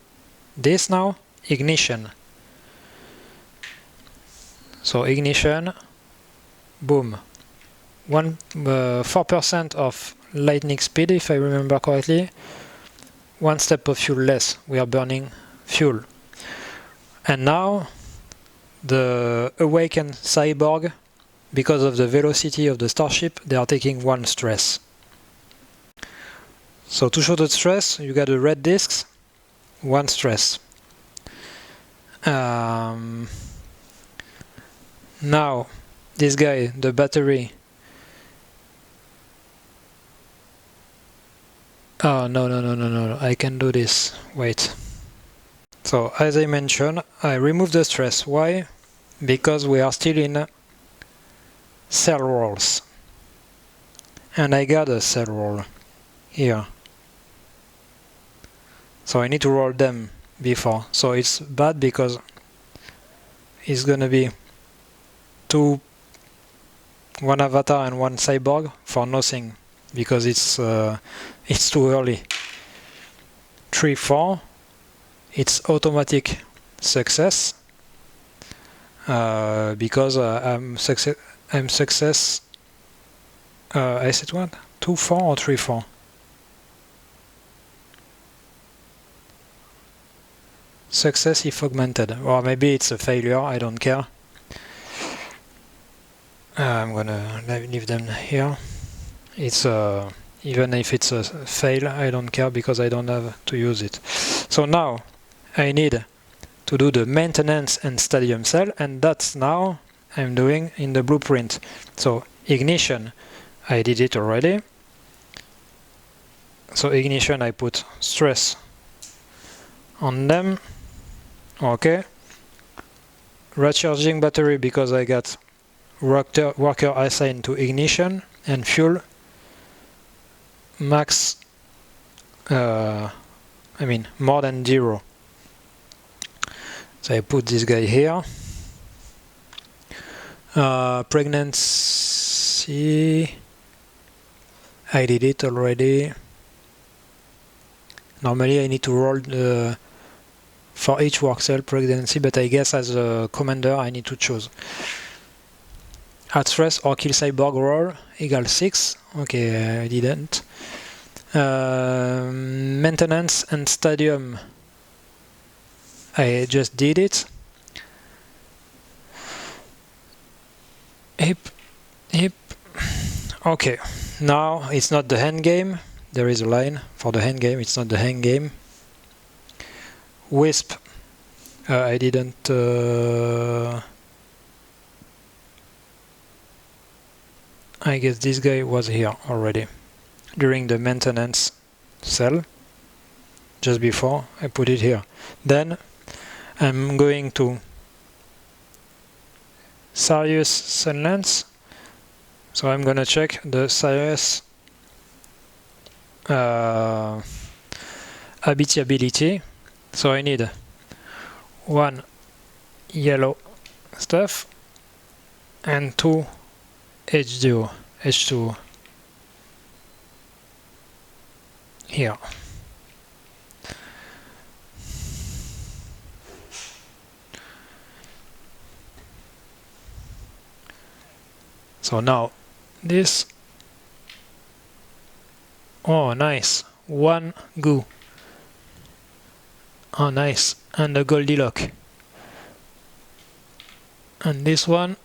this now. Ignition. So ignition. Boom. 4% of lightning speed, if I remember correctly. 1 step of fuel less. We are burning fuel. And now the awakened cyborg, because of the velocity of the starship, they are taking 1 stress. So to show the stress, you got the red discs, 1 stress. Now this guy, the battery. Oh, no, I can do this. Wait. So, as I mentioned, I remove the stress. Why? Because we are still in cell rolls. And I got a cell roll here. So I need to roll them before. So it's bad because it's gonna be 1 avatar and 1 cyborg for nothing. Because it's too early. 3, 4. It's automatic success because I'm success. I said what? 2, 4 or 3, 4? Success if augmented, or maybe it's a failure. I don't care. I'm gonna leave them here. It's even if it's a fail, I don't care because I don't have to use it. So now I need to do the maintenance and stadium cell, and that's now I'm doing in the blueprint. So ignition, I did it already. So ignition, I put stress on them. Okay. Recharging battery because I got worker assigned to ignition, and fuel max more than 0. So I put this guy here. Pregnancy, I did it already. Normally I need to roll for each work cell pregnancy, but I guess as a commander I need to choose. Add stress or kill cyborg roll equals 6. Okay, I didn't. Maintenance and stadium, I just did it. Hip. Okay, now it's not the hand game. There is a line for the hand game. It's not the hand game. Wisp, I didn't. I guess this guy was here already during the maintenance cell. Just before I put it here. Then I'm going to Sirius Sunlance. So I'm gonna check the Sirius habitability. So I need 1 yellow stuff and 2 H2O here. So now this, oh nice, 1 goo, oh nice, and a Goldilocks, and this one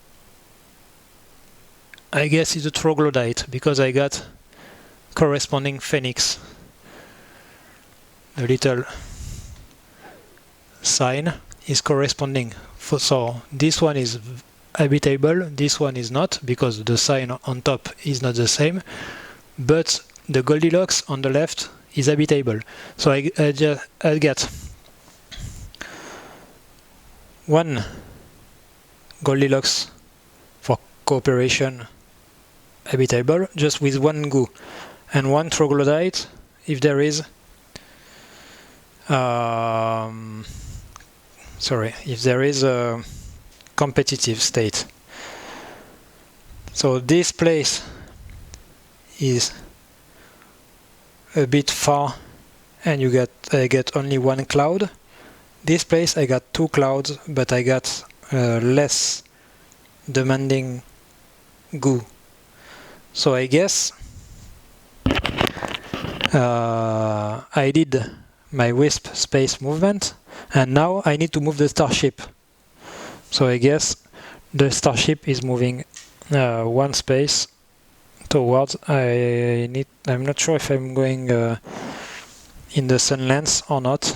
I guess it's a troglodyte because I got corresponding phoenix. The little sign is corresponding. So this one is habitable, this one is not, because the sign on top is not the same, but the Goldilocks on the left is habitable. So I get one Goldilocks for cooperation habitable, just with one goo, and one troglodyte if there is if there is a competitive state. So this place is a bit far and I get only one cloud. This place I got two clouds, but I got less demanding goo. So I guess I did my wisp space movement, and now I need to move the starship. So I guess the starship is moving one space towards. I'm not sure if I'm going in the sun lens or not,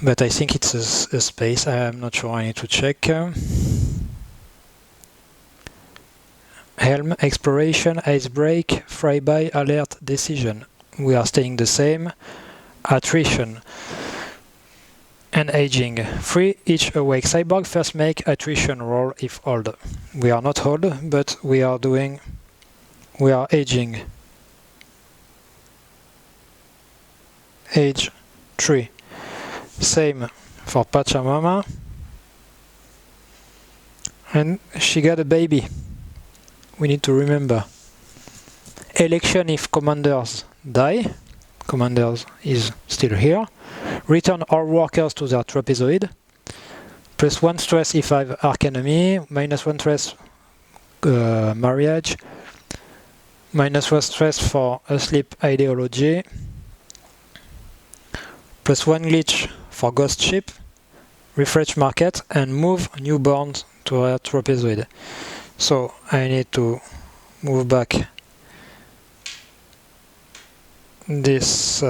but I think it's a space. I'm not sure. I need to check. Helm, exploration, icebreak, flyby, alert, decision. We are staying the same. Attrition and aging. 3 each awake. Cyborg first make attrition roll if old. We are not old, but we are aging. Age 3. Same for Pachamama. And she got a baby. We need to remember. Election if commanders die. Commanders is still here. Return all workers to their trapezoid. +1 stress if I have arc enemy. -1 stress marriage. -1 stress for asleep ideology. +1 glitch for ghost ship. Refresh market and move newborns to our trapezoid. So I need to move back this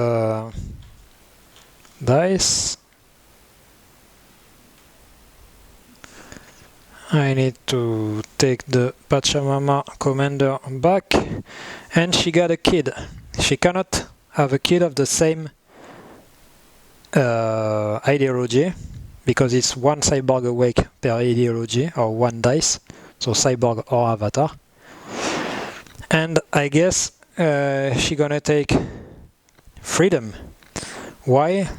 dice. I need to take the Pachamama commander back, and she got a kid. She cannot have a kid of the same ideology because it's one cyborg awake per ideology, or one dice, so cyborg or avatar. And I guess she gonna take freedom. Why?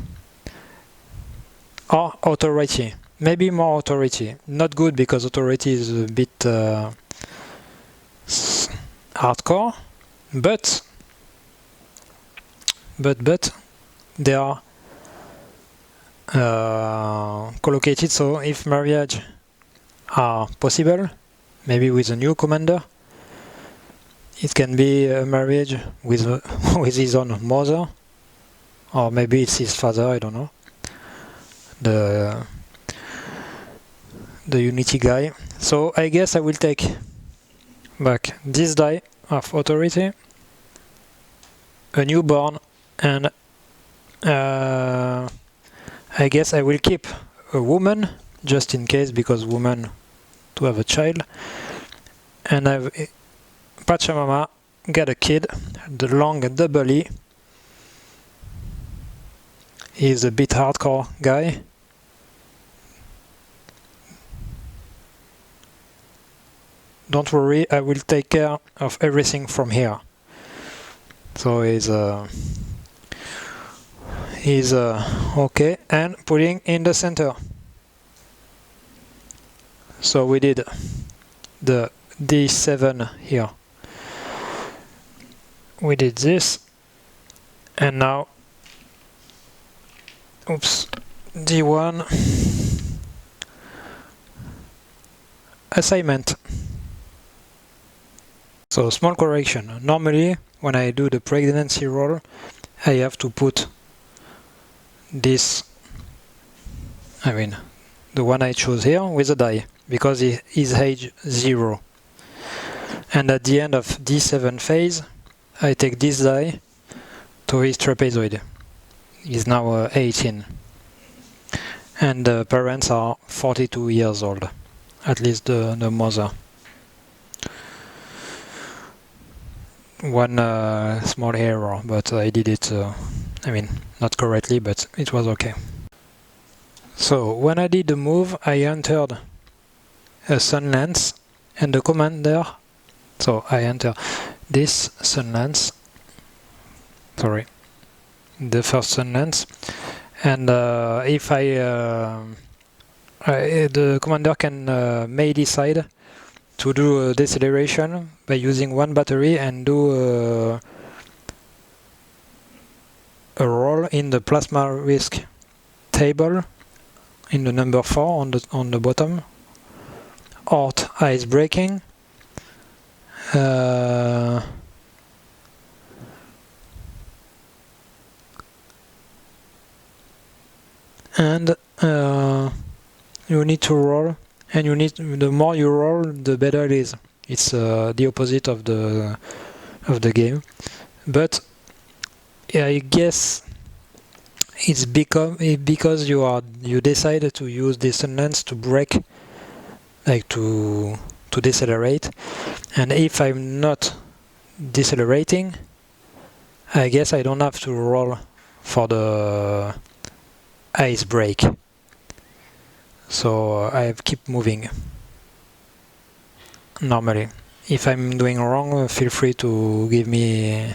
Or authority. Maybe more authority. Not good because authority is a bit hardcore, but they are collocated. So if marriage are possible, maybe with a new commander, it can be a marriage with with his own mother, or maybe it's his father. I don't know. The Unity guy. So I guess I will take back this die of authority, a newborn, and I guess I will keep a woman just in case, because woman to have a child, and I've Pachamama get a kid, the long double E. He's a bit hardcore guy. Don't worry, I will take care of everything from here. So he's okay, and putting in the center. So we did the D7 here. We did this, and now, oops, D1 assignment. So small correction. Normally, when I do the pregnancy roll, I have to put this, the one I chose here, with a die. because his age 0. And at the end of D7 phase, I take this die to his trapezoid. He's now 18. And the parents are 42 years old, at least the mother. One small error, but I did it, not correctly, but it was okay. So when I did the move, I entered a sun lens and the commander, so I enter this sun lens, the first sun lens, and if the commander may decide to do a deceleration by using one battery and do a roll in the plasma risk table in the number 4 on the bottom, or ice breaking, and you need to roll, and the more you roll, the better it is. It's the opposite of the game, but I guess it's because you decided to use this lens to break, like to decelerate, and if I'm not decelerating, I guess I don't have to roll for the ice break. So I keep moving normally. If I'm doing wrong, feel free to give me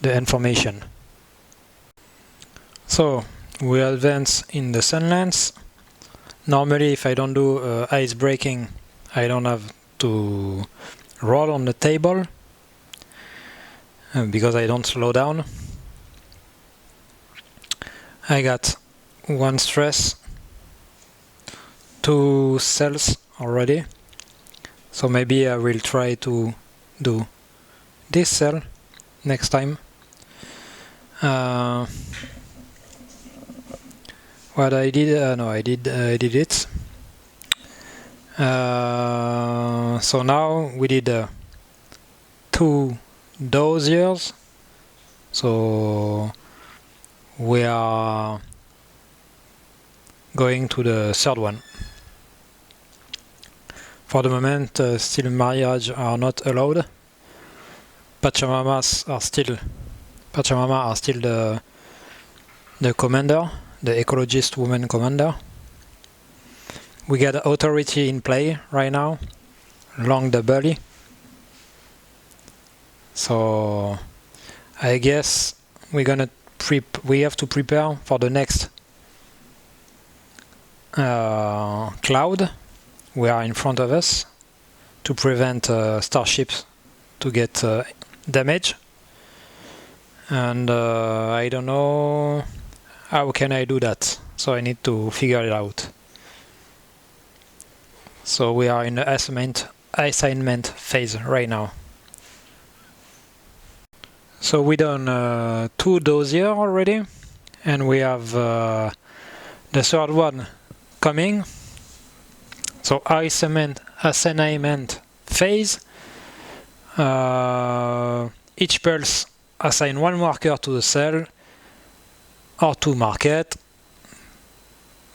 the information. So we advance in the sun lens. Normally, if I don't do ice breaking, I don't have to roll on the table because I don't slow down. I got 1 stress, 2 cells already, so maybe I will try to do this cell next time. What I did, I did it. So now we did 2 doziers, so we are going to the third one. For the moment, still marriage are not allowed. Pachamama are still the commander, the ecologist woman commander. We got authority in play right now, along the belly. So I guess we have to prepare for the next cloud we are in front of us to prevent starships to get damage. And I don't know how can I do that, so I need to figure it out. So we are in the assignment phase right now. So we done 2 dozier already, and we have the third one coming. So assignment phase. Each pulse assign 1 marker to the cell or to market.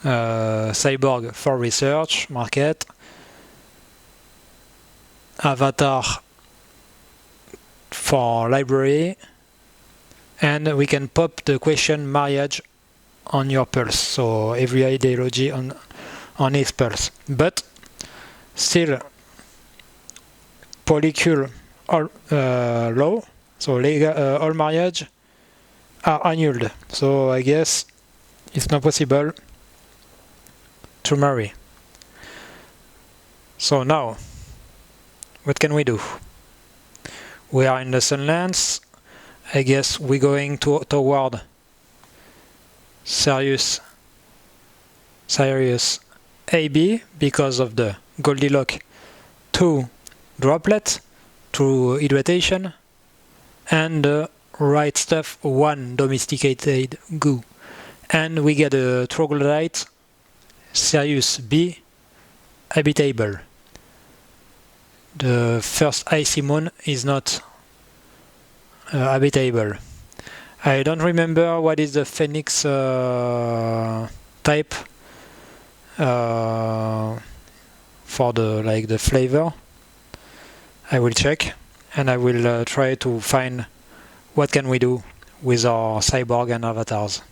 Cyborg for research, market. Avatar for library. And we can pop the question marriage on your pulse. So every ideology on its pulse. But still polycule law, so all marriage are annulled. So I guess it's not possible to marry. So now, what can we do? We are in the sun lens. I guess we're going toward Sirius AB because of the Goldilocks 2 droplet through hydratation and the right stuff 1 domesticated goo. And we get a troglodyte Sirius B habitable. The first icy moon is not habitable. I don't remember what is the phoenix type for the flavor. I will check and I will try to find what can we do with our cyborg and avatars.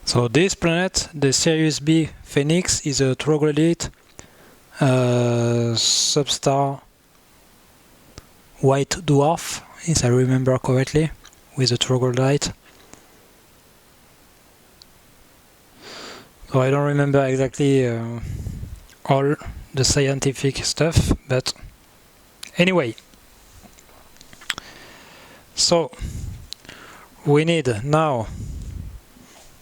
So this planet, the Sirius B Phoenix, is a troglodyte substar white dwarf, if I remember correctly, with a troglodyte. So I don't remember exactly all the scientific stuff, but anyway. So we need now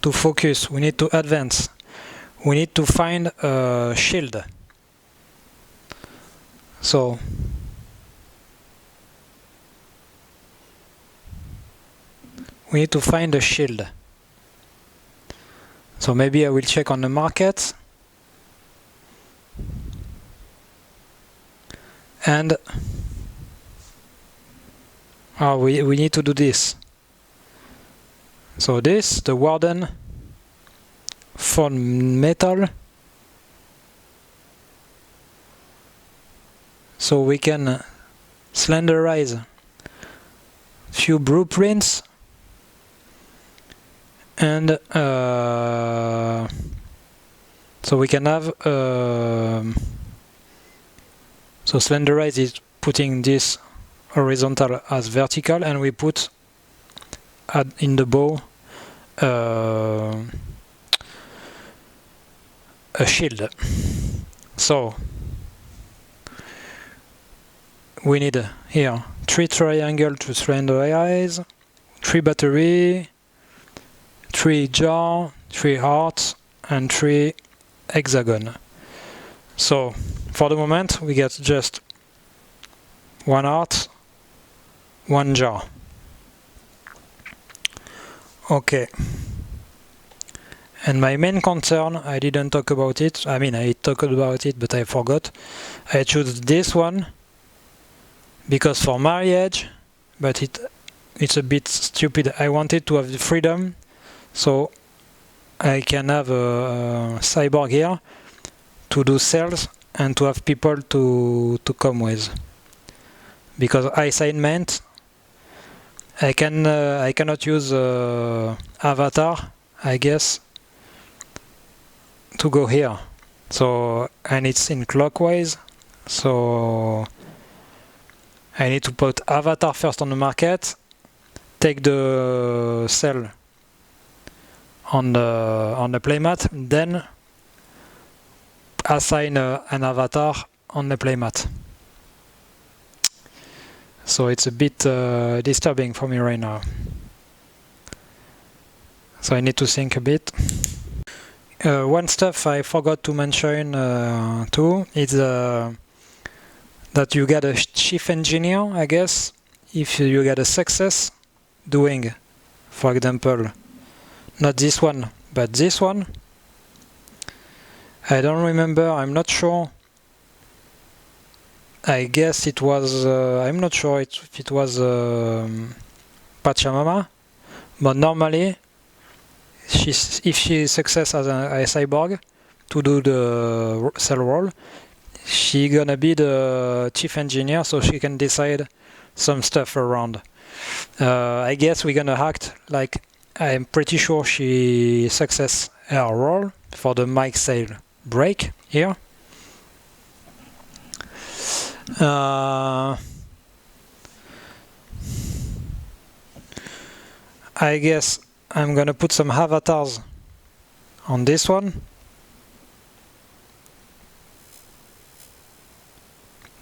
to focus, we need to advance, we need to find a shield. So we need to find a shield. So maybe I will check on the market and we need to do this. So this, the Warden for metal, so we can slenderize few blueprints and so we can have so slenderize is putting this horizontal as vertical, and we put in the bow a shield. So we need here 3 triangle to slenderize, 3 battery, 3 jar, 3 hearts, and 3 hexagon. So for the moment we get just 1 heart, 1 jar. Okay. And my main concern, I didn't talk about it. I mean, I talked about it, but I forgot. I chose this one because for marriage, but it's a bit stupid. I wanted to have the freedom, so I can have a cyborg here to do sales and to have people to come with. Because assignment, I cannot use avatar, I guess, to go here. So, and it's in clockwise, so I need to put avatar first on the market, take the cell on the playmat, then assign an avatar on the playmat. So it's a bit disturbing for me right now. So I need to think a bit. One stuff I forgot to mention too is that you get a chief engineer, I guess, if you get a success doing, for example, not this one, but this one. I don't remember, I'm not sure. I guess it was, I'm not sure if it was Pachamama, but normally, if she success as a cyborg to do the cell role, she gonna be the chief engineer, so she can decide some stuff around. I guess we're gonna act like I'm pretty sure she success her role for the mic sale break here. I guess I'm gonna put some avatars on this one.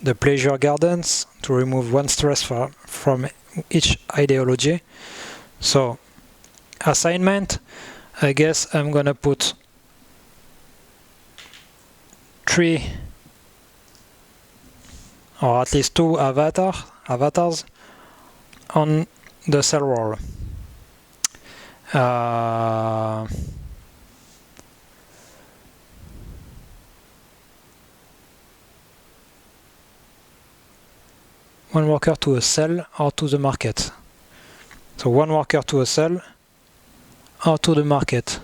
The pleasure gardens to remove 1 stress from each ideology. So assignment, I guess I'm gonna put 3 or at least 2 avatars on the cell roll. one worker to a cell or to the market. So one worker to a cell or to the market.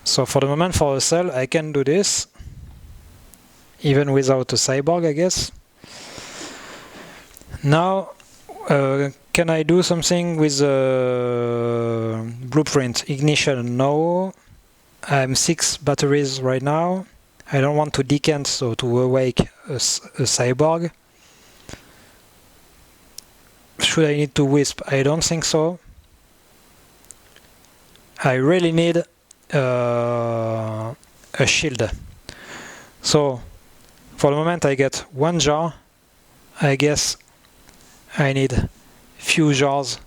So for the moment, for a cell, I can do this, even without a cyborg, I guess. Now, can I do something with blueprint? Ignition, no. I'm 6 batteries right now. I don't want to decant, so to awake a cyborg. Should I need to wisp? I don't think so. I really need a shield. So for the moment I get 1 jar. I guess I need few jars.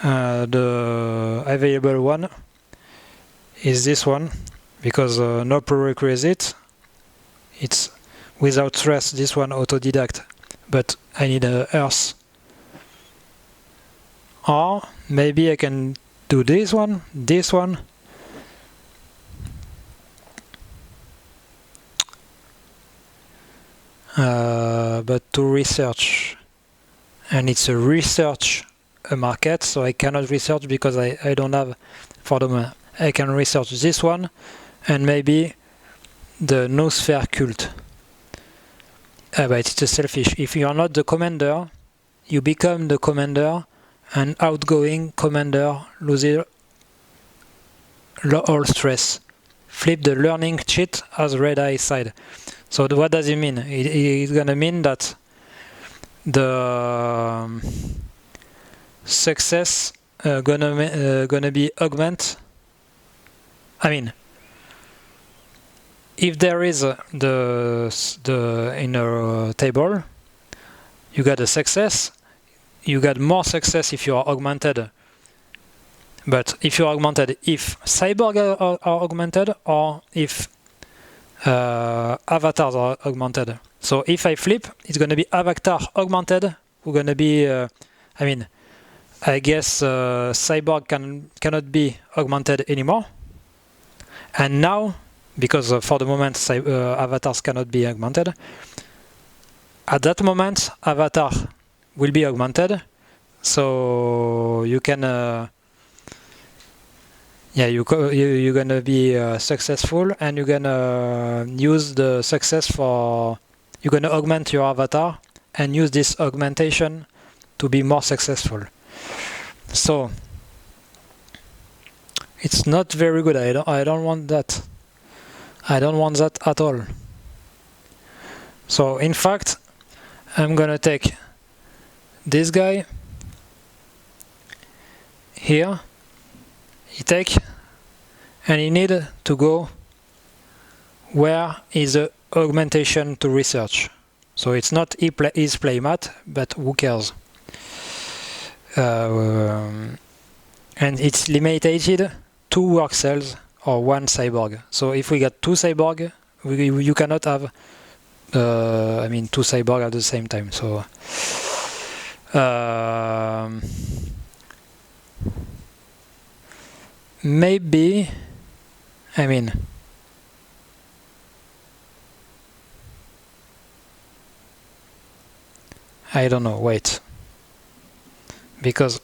The available one is this one, because no prerequisite. It's without stress, this one autodidact, but I need earth. Or maybe I can do this one, but to research, and it's a research market, so I cannot research because I don't have for the moment. I can research this one and maybe the noosphere cult. But it's a selfish. If you are not the commander, you become the commander, and outgoing commander loses all stress. Flip the learning cheat as red eye side. So what does it mean? It's gonna mean that the success gonna be augment. I mean, if there is the inner table, you got a success. You got more success if you are augmented. But if you are augmented, if cyborg are augmented, or if avatars are augmented. So if I flip, it's going to be avatar augmented. We're going to be, I guess cyborg cannot be augmented anymore. And now, because for the moment avatars cannot be augmented, at that moment avatar will be augmented. So you can you're gonna be successful, and you're gonna use the success you're gonna augment your avatar and use this augmentation to be more successful. So it's not very good. I don't want that. I don't want that at all. So in fact, I'm gonna take this guy here. He take, and he need to go where is the augmentation to research. So it's not his playmat, but who cares? And it's limited 2 work cells or 1 cyborg. So if we get 2 cyborg, you cannot have 2 cyborg at the same time. So maybe, I don't know, wait. Because,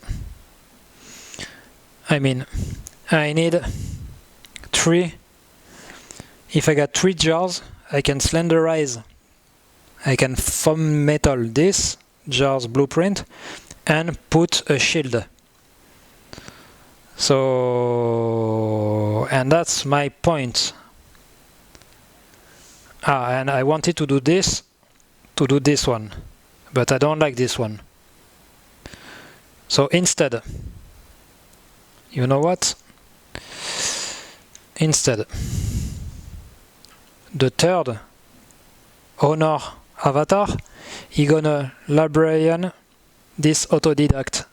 I need 3. If I got 3 jars, I can slenderize. I can foam metal this jar's blueprint and put a shield. So, and that's my point. And I wanted to do this one, but I don't like this one. So instead, you know what? Instead, the third owner avatar, he gonna librarian this autodidact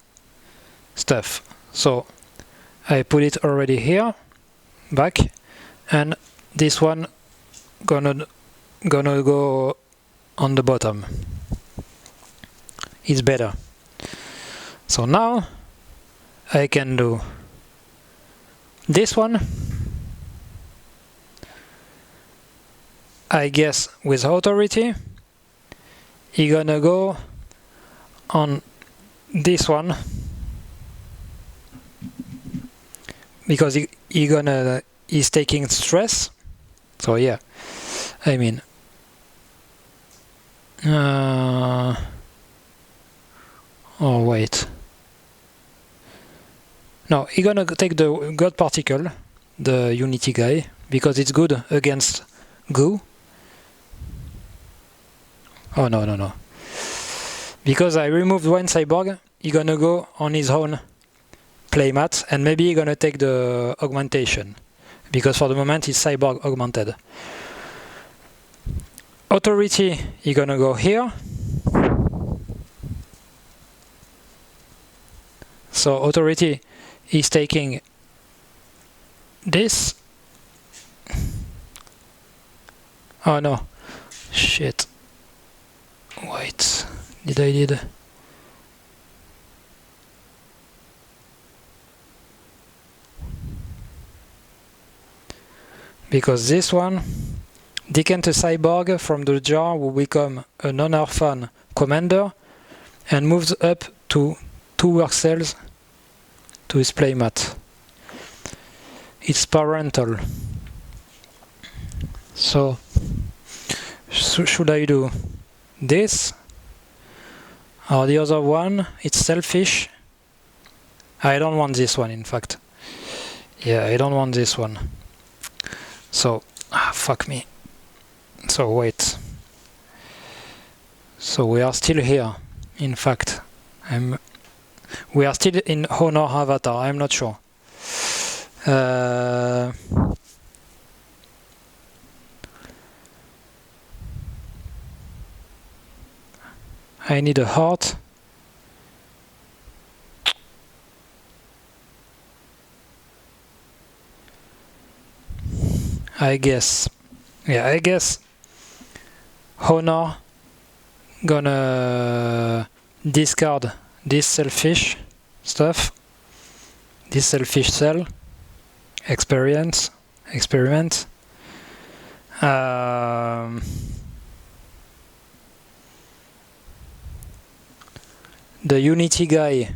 stuff. So I put it already here, back, and this one gonna go on the bottom. It's better. So now I can do this one. I guess with authority, he gonna go on this one because he's taking stress. So yeah, I mean, oh wait, no, he gonna take the God particle, the unity guy, because it's good against goo. Oh no. Because I removed one cyborg, he gonna go on his own playmat, and maybe he gonna take the augmentation. Because for the moment he's cyborg augmented. Authority, he gonna go here. So authority is taking this. Oh no. Shit. Wait. Did because this one decant a cyborg from the jar will become a non-orphan commander and moves up to 2 work cells to his playmat. It's parental. So should I do this or the other one? It's selfish. I don't want this one, in fact. Yeah, I don't want this one. So fuck me. So wait. So we are still here. In fact, we are still in Honor Avatar. I'm not sure. I need a heart. I guess Honor gonna discard this selfish stuff, this selfish cell, experiment. The unity guy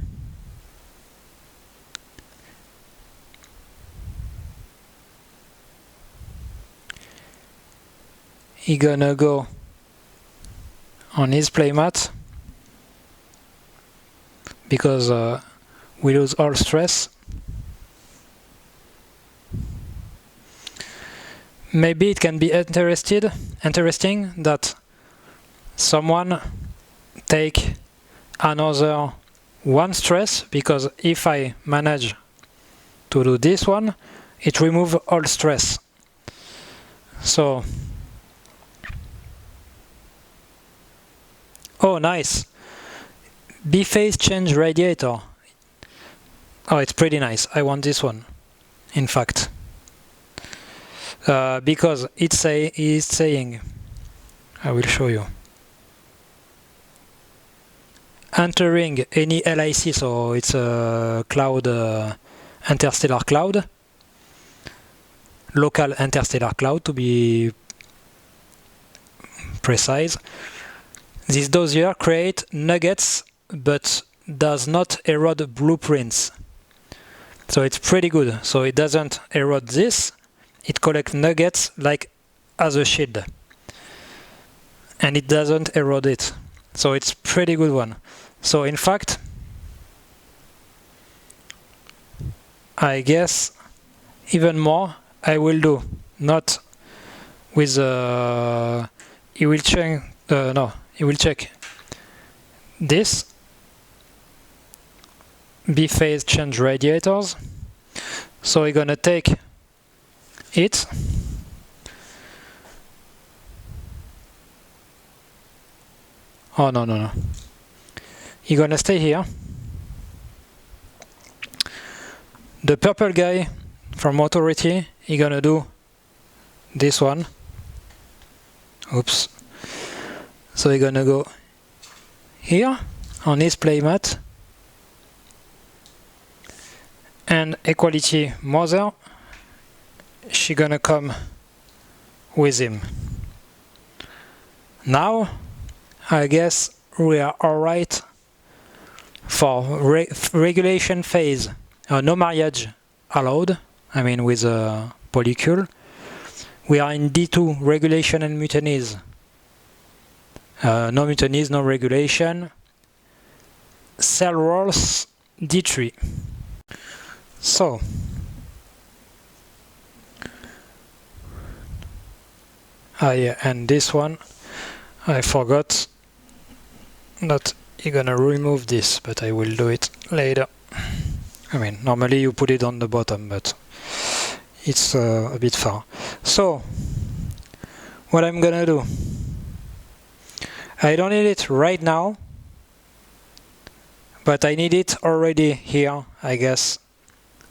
he gonna go on his playmat because we lose all stress. Maybe it can be interesting that someone take another 1 stress, because if I manage to do this one, it removes all stress. So, oh nice, B-phase change radiator. Oh, it's pretty nice. I want this one, in fact, because it's saying, I will show you, entering any LIC, so it's a cloud, interstellar cloud, local interstellar cloud to be precise. This dossier creates nuggets but does not erode blueprints. So it's pretty good. So it doesn't erode this, it collects nuggets like as a shield. And it doesn't erode it. So it's pretty good one. So in fact, I guess even more I will do. Not with he will check he will check this B-phase change radiators. So we're gonna take it, oh no, you're gonna stay here. The purple guy from authority, you're gonna do this one. Oops. So you're gonna go here on his playmat, and equality mother, she gonna come with him. Now, I guess we are alright for regulation phase. No marriage allowed, I mean with a polycule. We are in D2, regulation and mutinies. No mutinies, no regulation. Cell rolls, D3. So, yeah, and this one, I forgot that you're gonna remove this, but I will do it later. I mean, normally you put it on the bottom, but it's a bit far. So, what I'm gonna do, I don't need it right now, but I need it already here. I guess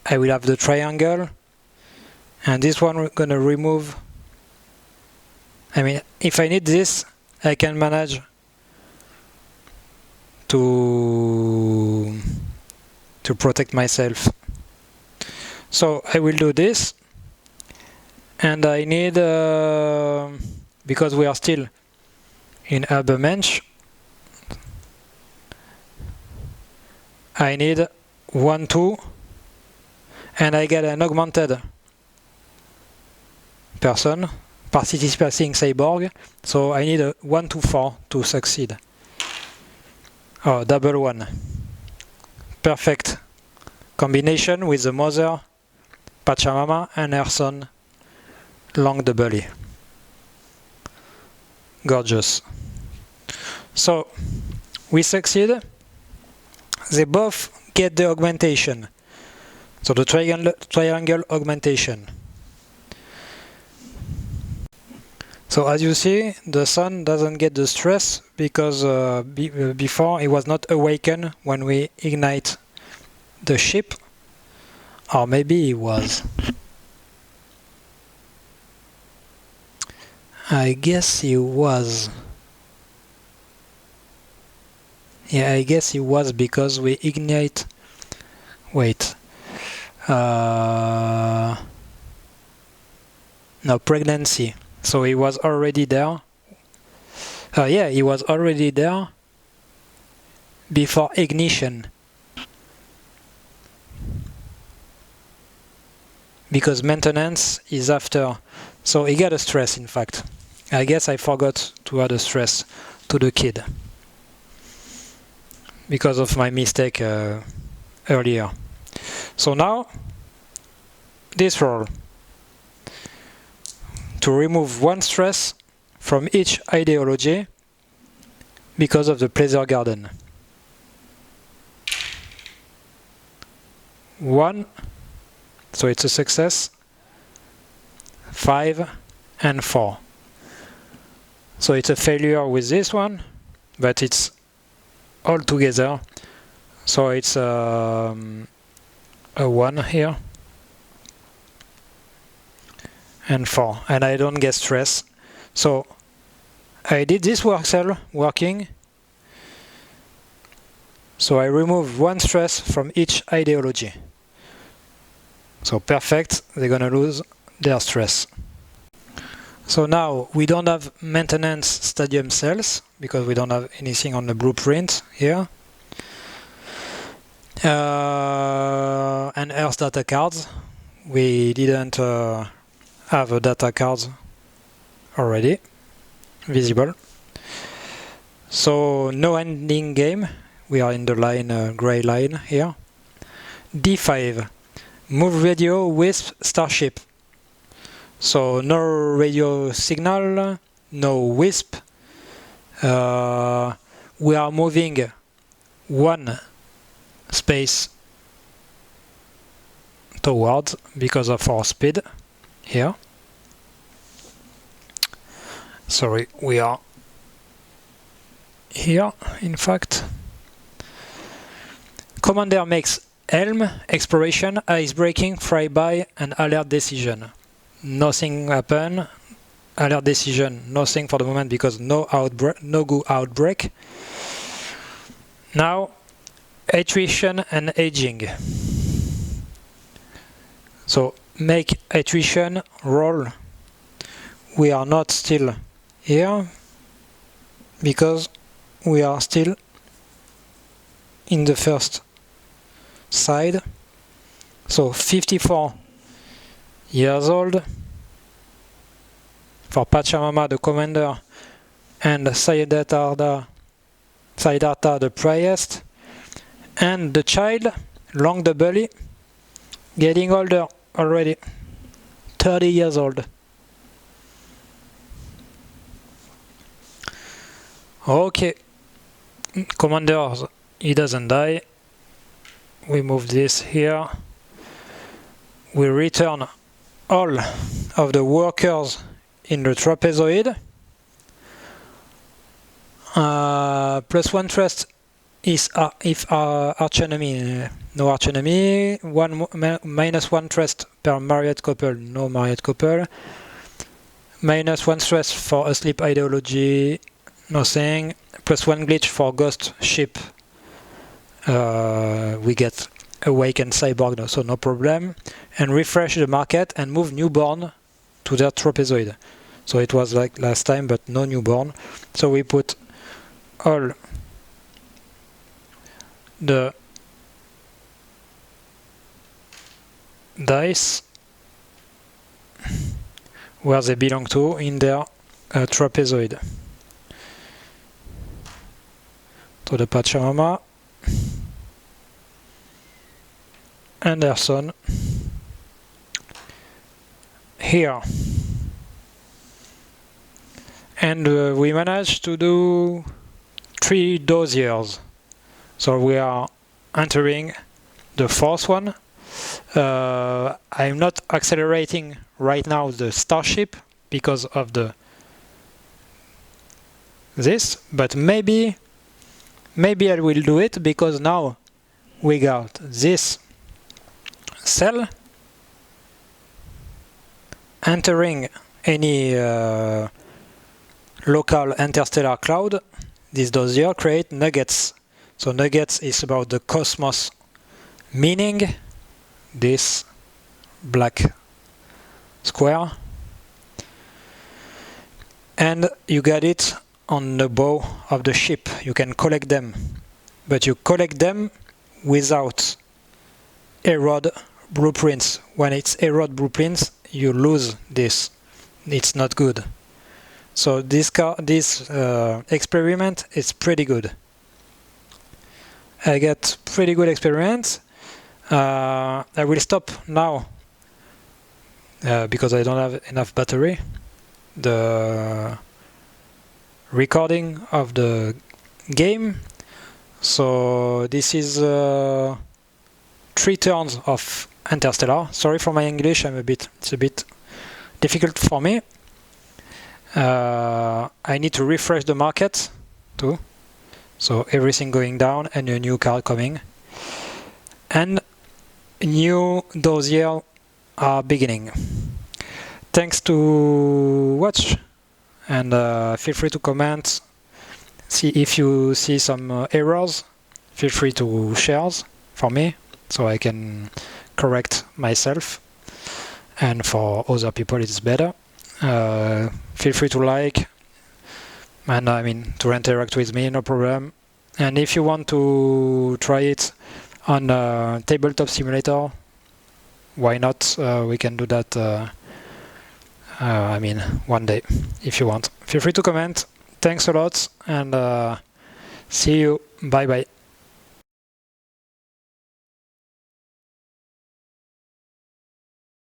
I will have the triangle, and this one we're gonna remove. I mean, if I need this, I can manage to protect myself. So I will do this, and I need, because we are still in Ubermensch, I need 1, 2, and I get an augmented person, participating cyborg, so I need a 1, 2, 4 to succeed. Oh, double 1. Perfect combination with the mother, Pachamama, and her son, Long the Bully. Gorgeous. So, we succeed. They both get the augmentation. So the triangle augmentation. So as you see, the sun doesn't get the stress because before it was not awakened when we ignite the ship. Or maybe it was. I guess it was. Yeah, I guess it was because we ignite. Wait. No, pregnancy. So he was already there. Yeah, he was already there before ignition. Because maintenance is after. So he got a stress, in fact. I guess I forgot to add a stress to the kid because of my mistake earlier. So now, this roll. To remove one stress from each ideology because of the pleasure garden. 1, so it's a success. 5 and 4. So it's a failure with this one, but it's all together. So it's a 1 here. And 4, and I don't get stress. So I did this work cell working. So I remove one stress from each ideology. So perfect, they're gonna lose their stress. So now we don't have maintenance stadium cells because we don't have anything on the blueprint here. And Earth data cards. We didn't have a data cards already visible. So no ending game. We are in the line, gray line here. D5. Move radio with Starship. So no radio signal, no wisp. We are moving one space towards because of our speed here. Sorry, we are here, in fact. Commander makes helm, exploration, ice breaking, flyby, and alert decision. Nothing happen. Alert decision, nothing for the moment because no outbreak, no go outbreak. Now, attrition and aging. So make attrition roll. We are not still here. because we are still in the first side. So 54 years old for Pachamama, the commander, and Siddhartha the priest, and the child, long the belly, getting older already, 30 years old. Okay, commander, he doesn't die. We move this here. We return all of the workers in the trapezoid. +1 trust is if arch enemy, no arch enemy. -1 trust per married couple, no married couple. -1 stress for asleep ideology, nothing. +1 glitch for ghost ship. We get awakened cyborg, so no problem. And refresh the market and move newborn to their trapezoid. So it was like last time, but no newborn. So we put all the dice where they belong to in their trapezoid. So the Pachamama, Anderson here, and we managed to do 3 dossiers. So we are entering the fourth one. I'm not accelerating right now the starship because of this, but maybe I will do it because now we got this cell entering any local interstellar cloud. This dossier create nuggets. So nuggets is about the cosmos, meaning this black square, and you got it on the bow of the ship. You can collect them, but you collect them without erode blueprints. When it's erode blueprints, you lose this. It's not good. So this experiment is pretty good. I get pretty good experience. I will stop now because I don't have enough battery. The recording of the game. So this is 3 turns of Interstellar. Sorry for my English. It's a bit difficult for me. I need to refresh the market too. So everything going down and a new card coming. And new dossier are beginning. Thanks to watch, and feel free to comment. See if you see some errors. Feel free to share for me so I can correct myself, and for other people it's better. Feel free to like, and to interact with me, no problem. And if you want to try it on Tabletop Simulator, why not? We can do that one day if you want. Feel free to comment. Thanks a lot, and see you. Bye bye.